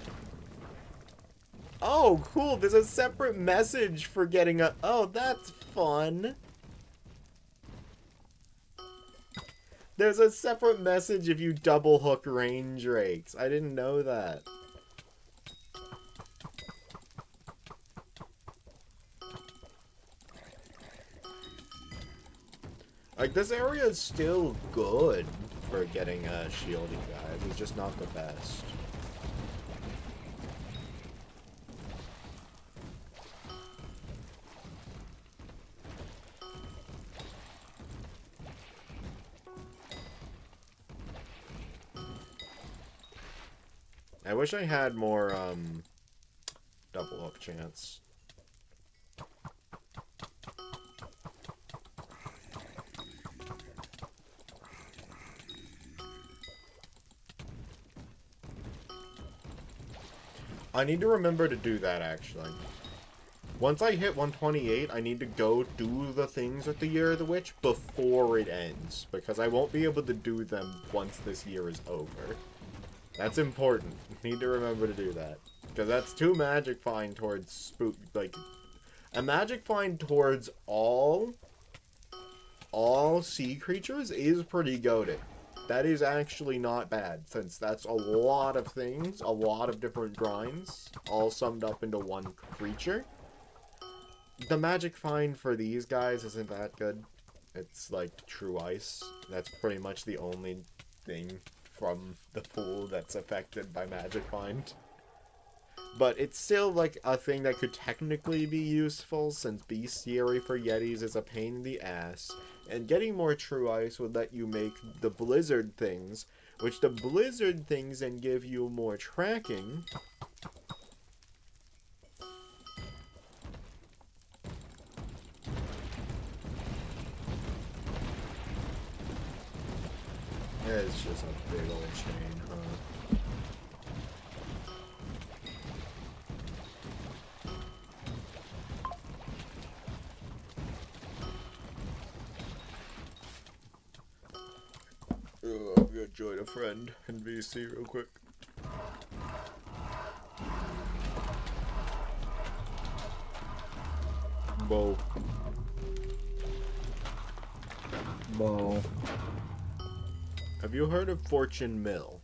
Oh, cool. There's a separate message for getting a... Oh, that's fun. There's a separate message if you double hook range rakes. I didn't know that. Like, this area is still good for getting a shieldy, guys. It's just not the best. I wish I had more, double hook chance. I need to remember to do that, actually. Once I hit 128, I need to go do the things with the Year of the Witch before it ends, because I won't be able to do them once this year is over. That's important. Need to remember to do that. Because that's 2 magic find towards spook, like... A magic find towards all sea creatures is pretty goated. That is actually not bad, since that's a lot of things, a lot of different grinds, all summed up into one creature. The magic find for these guys isn't that good. It's like true ice. That's pretty much the only thing from the pool that's affected by magic find. But it's still like a thing that could technically be useful, since bestiary for yetis is a pain in the ass. And getting more true ice would let you make the blizzard things, which the blizzard things then give you more tracking. It's just a big old chain, huh? I'm gonna join a friend in VC real quick. Bo. Bo. Have you heard of Fortune Mill?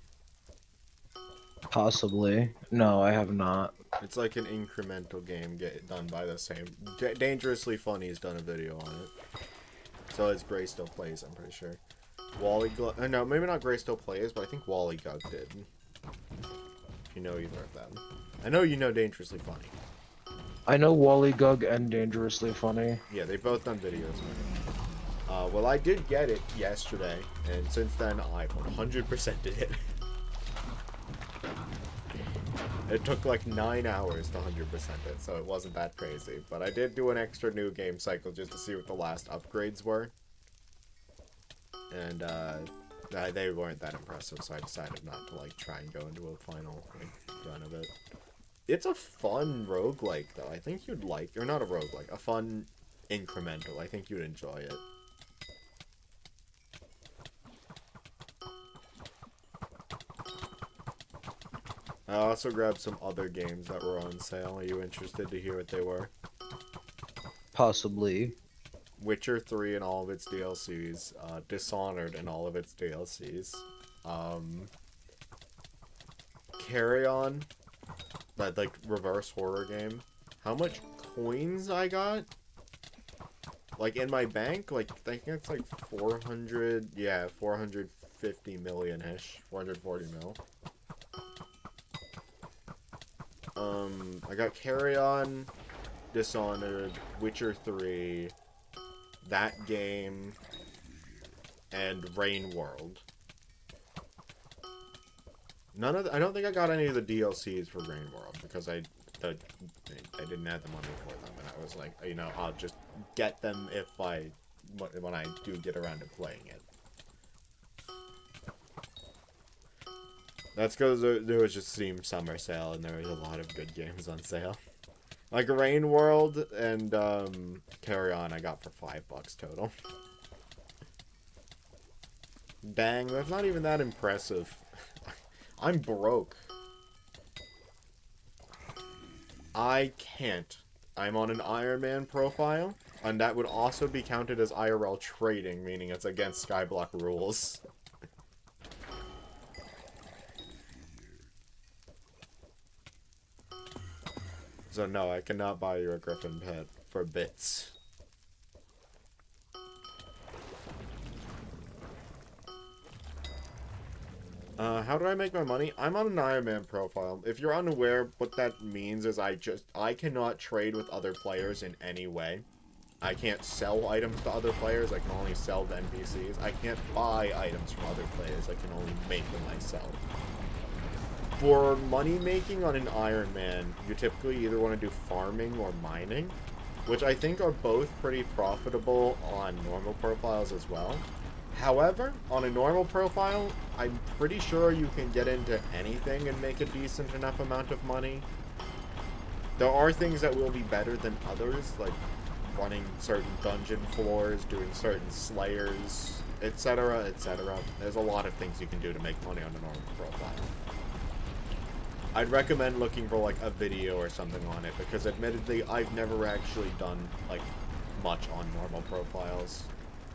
Possibly. No, I have not. It's like an incremental game done by the same... Dangerously Funny's done a video on it. So as Gray still plays, I'm pretty sure. No, maybe not Gray still plays, but I think Wally Gug did. If you know either of them. I know you know Dangerously Funny. I know Wally Gug and Dangerously Funny. Yeah, they've both done videos on it. Well, I did get it yesterday, and since then, I 100%'d it. It took like 9 hours to 100% it, so it wasn't that crazy. But I did do an extra new game cycle just to see what the last upgrades were. And, they weren't that impressive, so I decided not to, like, try and go into a final, like, run of it. It's a fun roguelike, though. I think you'd like... Or not a roguelike, a fun incremental. I think you'd enjoy it. I also grabbed some other games that were on sale. Are you interested to hear what they were? Possibly. Witcher 3 and all of its DLCs, Dishonored and all of its DLCs, Carry On, that, like, reverse horror game. How much coins I got? Like, in my bank, like, I think it's like 450 million-ish, 440 mil. I got Carry On, Dishonored, Witcher 3, that game, and Rain World. I don't think I got any of the DLCs for Rain World because I didn't have the money for them, and I was like, you know, I'll just get them when I do get around to playing it. That's because there was just Steam Summer Sale, and there was a lot of good games on sale. Like Rain World and Carry On, I got for $5 total. Dang, that's not even that impressive. I'm broke. I can't. I'm on an Ironman profile, and that would also be counted as IRL trading, meaning it's against Skyblock rules. So no, I cannot buy you a Griffin pet for bits. How do I make my money? I'm on an Ironman profile. If you're unaware, what that means is I cannot trade with other players in any way. I can't sell items to other players, I can only sell to NPCs. I can't buy items from other players, I can only make them myself. For money making on an Ironman, you typically either want to do farming or mining, which I think are both pretty profitable on normal profiles as well. However, on a normal profile, I'm pretty sure you can get into anything and make a decent enough amount of money. There are things that will be better than others, like running certain dungeon floors, doing certain slayers, etc., etc. There's a lot of things you can do to make money on a normal profile. I'd recommend looking for, like, a video or something on it, because admittedly, I've never actually done, like, much on normal profiles.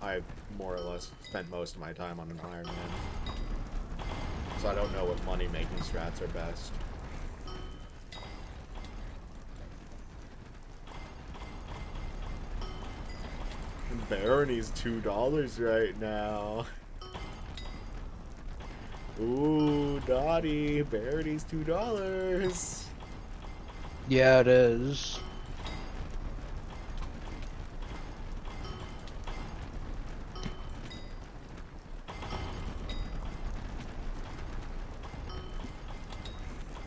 I've more or less spent most of my time on an Ironman. So I don't know what money-making strats are best. Barony's $2 right now. Ooh, Dottie, Barony's $2. Yeah, it is.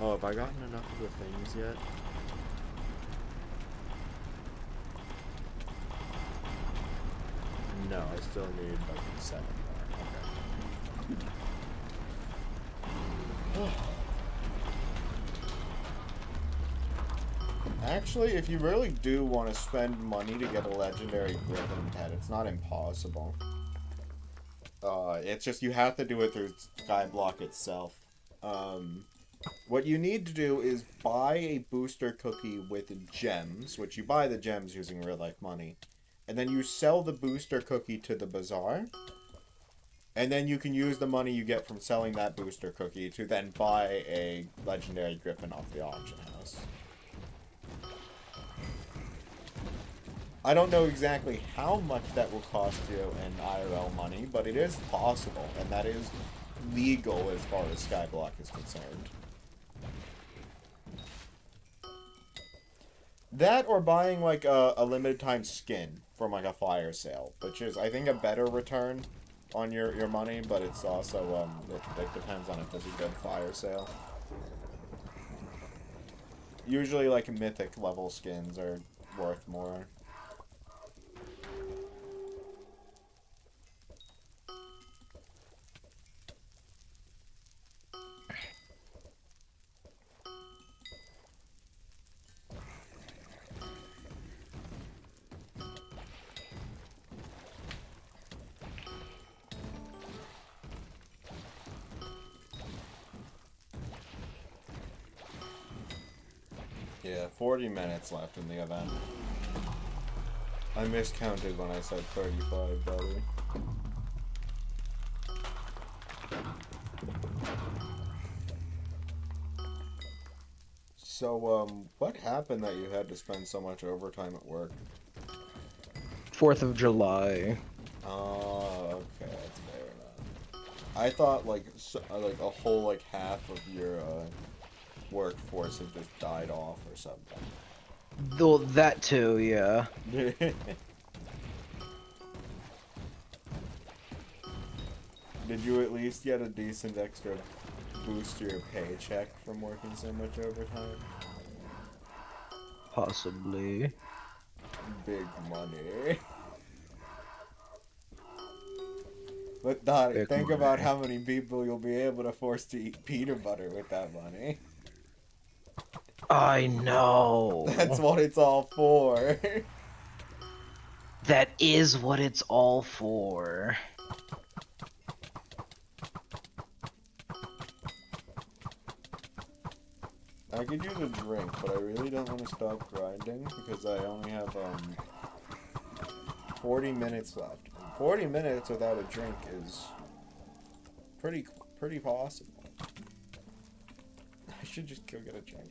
Oh, have I gotten enough of the things yet? No, I still need like 7 more. Okay. Actually, if you really do want to spend money to get a legendary Griffin pet, it's not impossible. It's just you have to do it through Skyblock itself. What you need to do is buy a booster cookie with gems, which you buy the gems using real-life money. And then you sell the booster cookie to the bazaar. And then you can use the money you get from selling that booster cookie to then buy a legendary Griffin off the auction house. I don't know exactly how much that will cost you in IRL money, but it is possible, and that is legal as far as Skyblock is concerned. That or buying like a limited time skin from like a fire sale, which is I think a better return on your money, but it's also it depends on if there's a good fire sale. Usually like mythic level skins are worth more. Yeah, 40 minutes left in the event. I miscounted when I said 35, buddy. So, what happened that you had to spend so much overtime at work? 4th of July. Oh, okay, that's fair enough. I thought, like, like a whole, like, half of your, workforce had just died off or something. Though that too, yeah. Did you at least get a decent extra boost to your paycheck from working so much overtime? Possibly. Big money. But Dottie, Big think money. about how many people you'll be able to force to eat peanut butter with that money. I know. That's what it's all for. That is what it's all for. I could use a drink, but I really don't want to stop grinding because I only have 40 minutes left. 40 minutes without a drink is pretty possible. I should just go get a drink.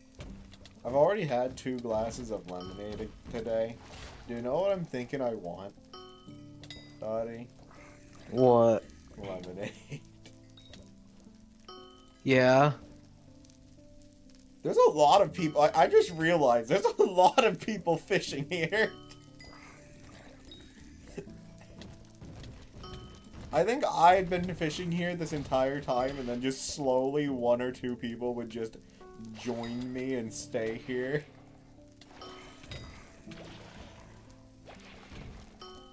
I've already had 2 glasses of lemonade today. Do you know what I'm thinking I want, Dottie? What? Lemonade. Yeah. There's a lot of people. I just realized there's a lot of people fishing here. I think I'd been fishing here this entire time, and then just slowly 1 or 2 people would just join me and stay here.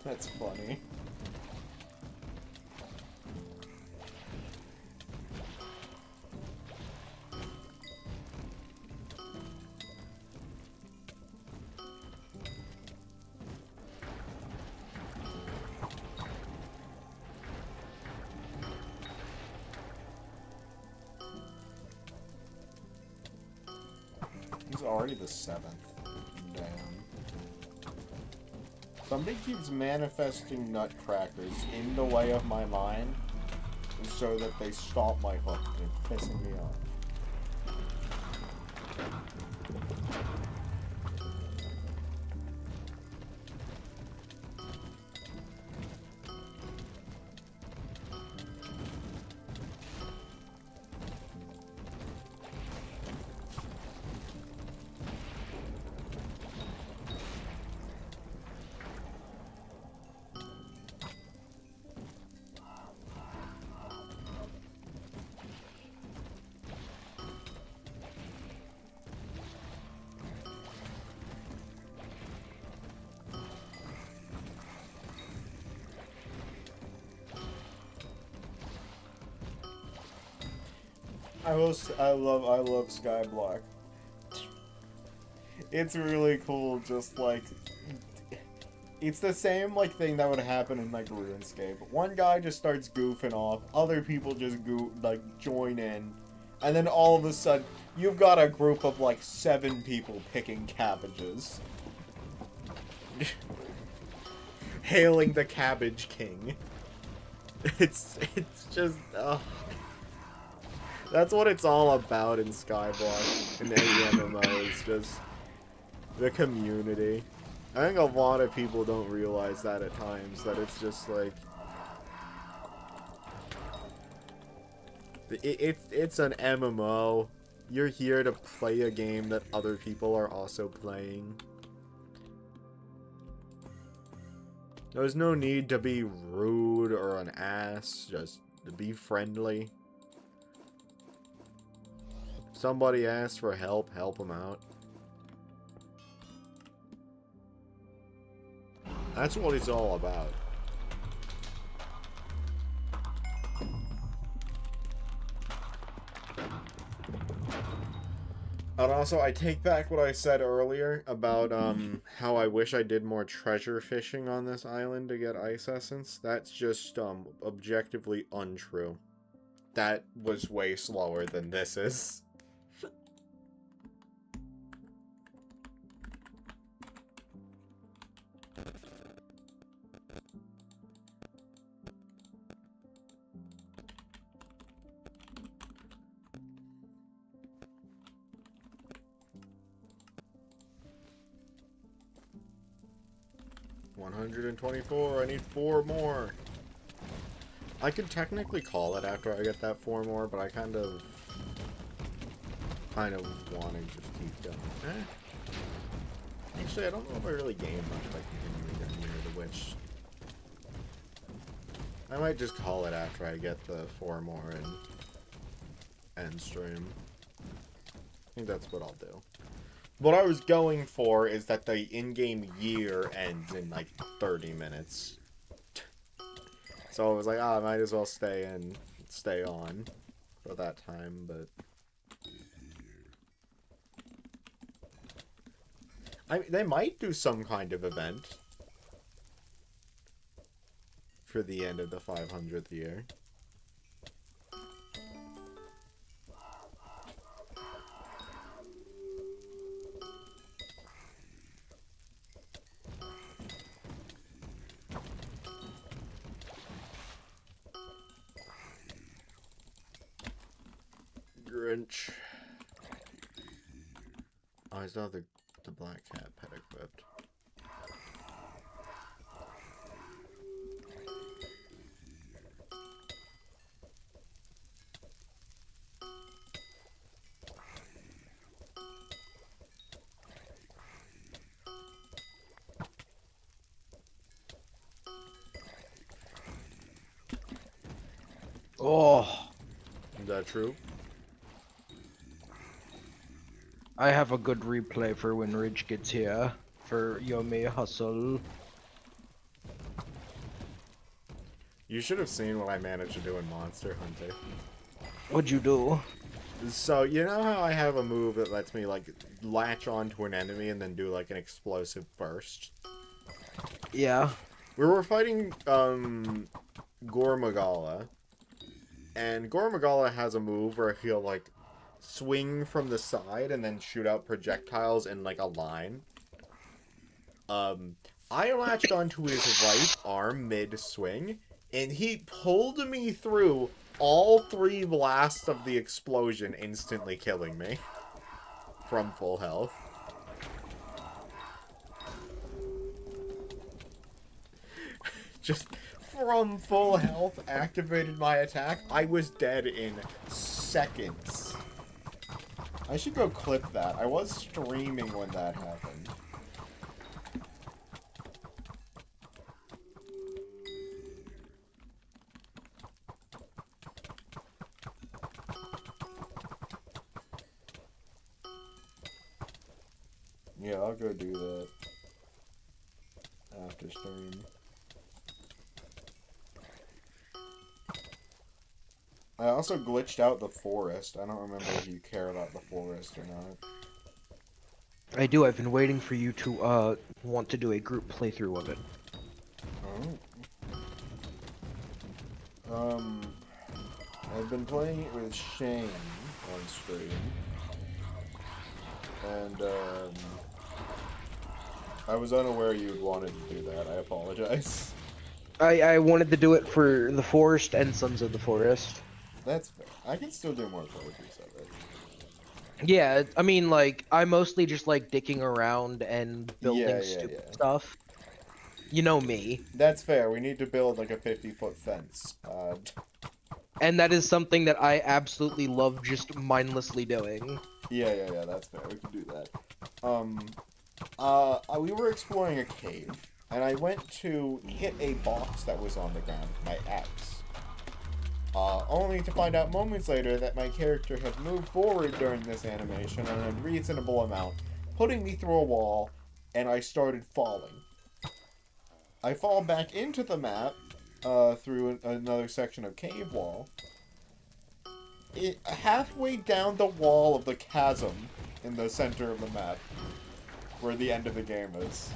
That's funny. It's already the 7th. Damn. Somebody keeps manifesting nutcrackers in the way of my mind so that they stop my hook. They're pissing me off. I love Skyblock. It's really cool, just like it's the same like thing that would happen in like RuneScape. One guy just starts goofing off, other people just join in, and then all of a sudden you've got a group of like 7 people picking cabbages. Hailing the Cabbage King. It's just that's what it's all about in Skyblock, in any MMO, is just the community. I think a lot of people don't realize that at times, that it's just like... It's an MMO. You're here to play a game that other people are also playing. There's no need to be rude or an ass, just to be friendly. Somebody asks for help them out. That's what it's all about. And also, I take back what I said earlier about how I wish I did more treasure fishing on this island to get ice essence. That's just objectively untrue. That was way slower than this is. $124, I need 4 more. I could technically call it after I get that 4 more, but I kind of want to just keep going. Actually, I don't know if I really gain much by continuing down near the witch. I might just call it after I get the 4 more and end stream. I think that's what I'll do. What I was going for is that the in-game year ends in like 30 minutes. So I was like, I might as well stay on for that time, but they might do some kind of event for the end of the 500th year. Grinch. Oh, I still have the black cat pet equipped. Oh, Is that true? I have a good replay for when Ridge gets here for Yomi Hustle. You should have seen what I managed to do in Monster Hunter. What'd you do? So, you know how I have a move that lets me, like, latch onto an enemy and then do, like, an explosive burst? Yeah. We were fighting, Gormagala. And Gormagala has a move where he'll, like, swing from the side and then shoot out projectiles in, like, a line. I latched onto his right arm mid-swing, and he pulled me through all 3 blasts of the explosion, instantly killing me from full health. Just from full health, activated my attack. I was dead in seconds. I should go clip that. I was streaming when that happened. Yeah, I'll go do that after stream. I also glitched out the forest. I don't remember if you care about the forest or not. I do. I've been waiting for you to want to do a group playthrough of it. Oh. I've been playing it with Shane on stream. And, I was unaware you'd wanted to do that. I apologize. I wanted to do it for the forest and Sons of the Forest. That's fair. I can still do more playthroughs of it. Yeah, I mean, like, I mostly just like dicking around and building Yeah, stupid yeah. stuff. You know me. That's fair. We need to build like a 50-foot fence. And that is something that I absolutely love just mindlessly doing. Yeah, that's fair. We can do that. We were exploring a cave, and I went to hit a box that was on the ground with my axe. Only to find out moments later that my character had moved forward during this animation an unreasonable amount, putting me through a wall, and I started falling. I fall back into the map, through another section of cave wall. Halfway down the wall of the chasm in the center of the map, where the end of the game is.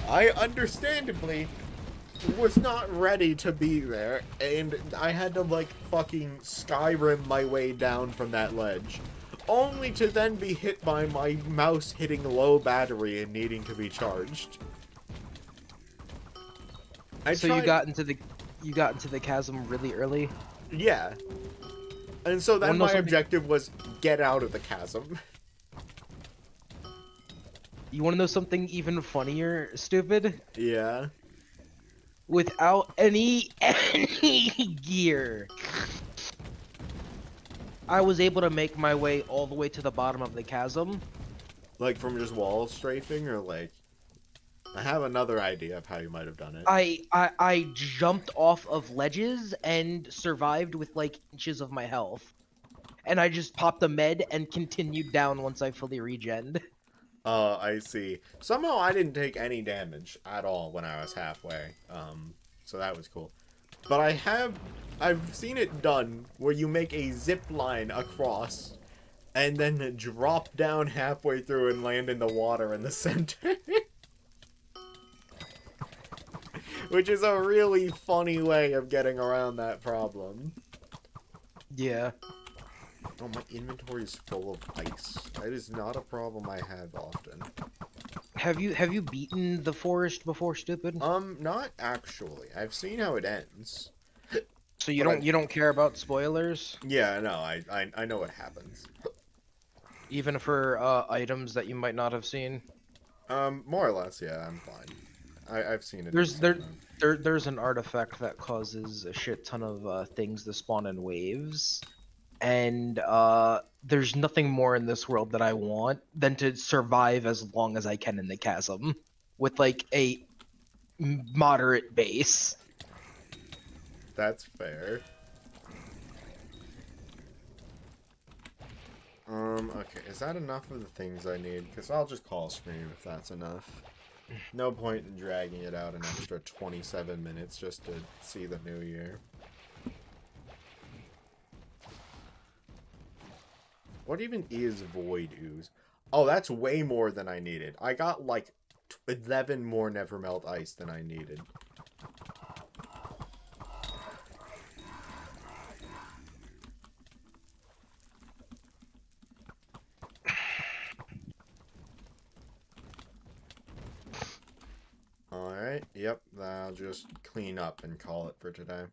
I understandably was not ready to be there, and I had to, like, fucking Skyrim my way down from that ledge, only to then be hit by my mouse hitting low battery and needing to be charged. You got into the chasm really early? Yeah. And so then my objective was get out of the chasm. You want to know something even funnier, stupid? Yeah. Without any gear, I was able to make my way all the way to the bottom of the chasm. Like from just wall strafing, or like? I have another idea of how you might have done it. I jumped off of ledges and survived with like inches of my health. And I just popped a med and continued down once I fully regened. I see. Somehow I didn't take any damage at all when I was halfway. So that was cool. But I've seen it done where you make a zip line across and then drop down halfway through and land in the water in the center. Which is a really funny way of getting around that problem. Yeah. Oh, my inventory is full of ice. That is not a problem I have often. Have you beaten the forest before, stupid? Not actually. I've seen how it ends. So but you don't care about spoilers? Yeah, no, I know what happens. Even for items that you might not have seen? More or less, yeah, I'm fine. I've seen it. There's an artifact that causes a shit ton of things to spawn in waves. And there's nothing more in this world that I want than to survive as long as I can in the chasm with like a moderate base. That's fair. Okay, is that enough of the things I need? Because I'll just call stream if that's enough. No point in dragging it out an extra 27 minutes just to see the new year. What even is Void Ooze? Oh, that's way more than I needed. I got like 11 more Nevermelt Ice than I needed. Alright, yep, I'll just clean up and call it for today.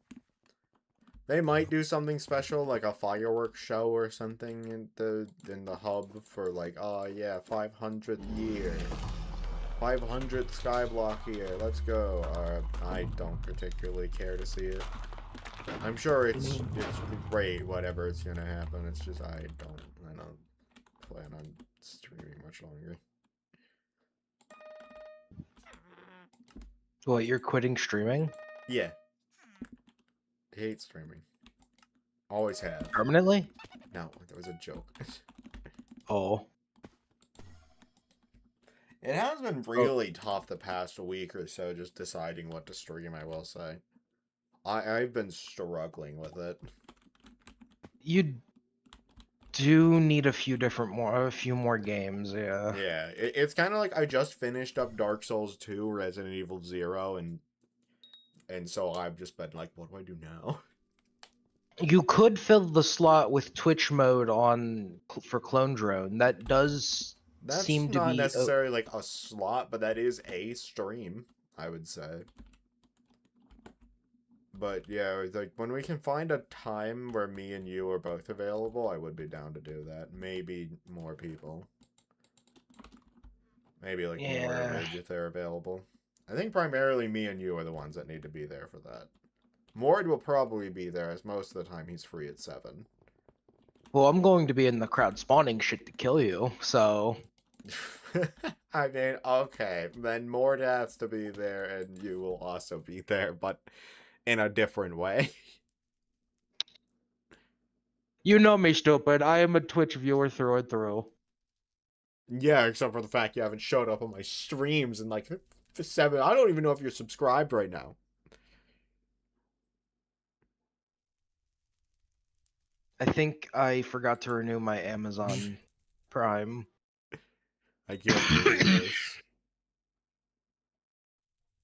They might do something special, like a fireworks show or something in the hub for like, oh yeah, 500th year. 500th Skyblock year, let's go. I don't particularly care to see it. I'm sure it's great, whatever it's gonna happen. It's just I don't plan on streaming much longer. What, you're quitting streaming? Yeah. I hate streaming. Always have. Permanently? No, that was a joke. Oh. It has been really tough the past week or so just deciding what to stream, I will say. I've been struggling with it. You do need a few more games, yeah. Yeah, it's kind of like I just finished up Dark Souls 2, Resident Evil 0, and so I've just been like, what do I do now? You could fill the slot with Twitch mode for Clone Drone. That does That's seem to not be necessarily like a slot, but that is a stream, I would say. But yeah, like when we can find a time where me and you are both available, I would be down to do that. Maybe more people. Maybe like more Ridge if they're available. I think primarily me and you are the ones that need to be there for that. Mord will probably be there, as most of the time he's free at 7. Well, I'm going to be in the crowd spawning shit to kill you, so... I mean, okay, then Mord has to be there, and you will also be there, but in a different way. You know me, stupid. I am a Twitch viewer through and through. Yeah, except for the fact you haven't showed up on my streams in like 7. I don't even know if you're subscribed right now. I think I forgot to renew my Amazon Prime. I can't believe this.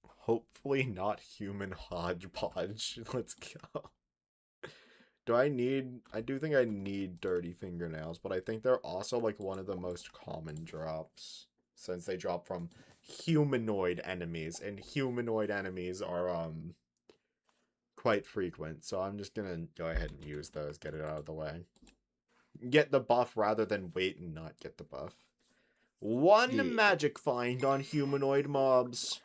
Hopefully not human hodgepodge. Let's go. I do think I need dirty fingernails, but I think they're also like one of the most common drops since they drop from humanoid enemies, and humanoid enemies are quite frequent. So I'm just gonna go ahead and use those, get it out of the way. Get the buff rather than wait and not get the buff. One magic find on humanoid mobs.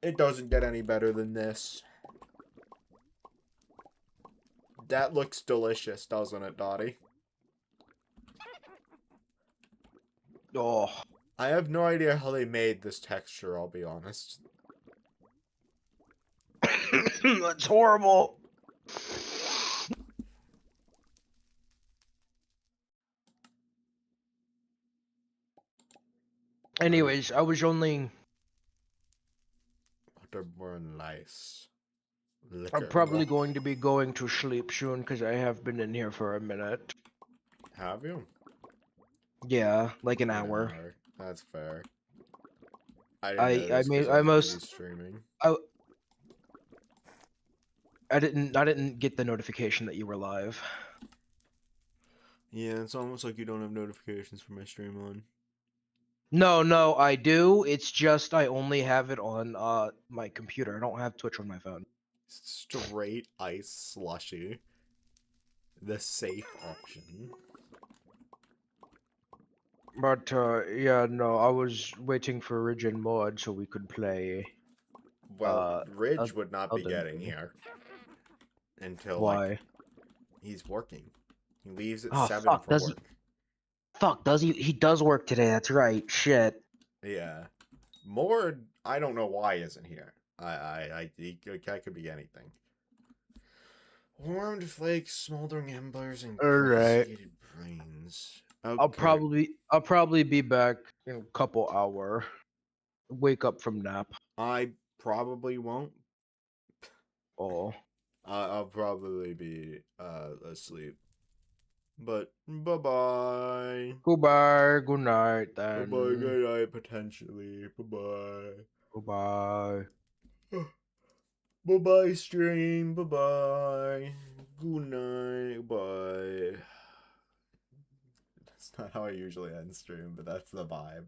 It doesn't get any better than this. That looks delicious, doesn't it, Dottie? Oh. I have no idea how they made this texture, I'll be honest. That's horrible. Anyways, I was only... Butterborn lice. I'm Liquor. probably going to be going to sleep soon because I have been in here for a minute. Have you? Yeah, like an An hour. hour. That's fair. I didn't notice because I I was busy most streaming. I didn't get the notification that you were live. Yeah, it's almost like you don't have notifications for my stream on. No, I do. It's just I only have it on my computer. I don't have Twitch on my phone. Straight ice slushy. The safe option. But yeah, no, I was waiting for Ridge and Mod so we could play. Well, Ridge would not be Elden getting Ring. here until Why? like he's working. He leaves at Oh 7 fuck! for Does work. he? Fuck! Does he? He does work today. That's right. Shit. Yeah. Mord, I don't know why isn't here. He could be anything. Warmed flakes, smoldering embers, and All right. glaciated brains. Okay. I'll probably be back in a couple hour. Wake up from nap. I probably won't. Oh. I'll probably be asleep. But bye-bye. Goodbye. Good night Bye-bye, then. good night, potentially. Bye-bye. Goodbye. Bye-bye, stream. Bye-bye. Good night. Bye. That's not how I usually end stream, but that's the vibe.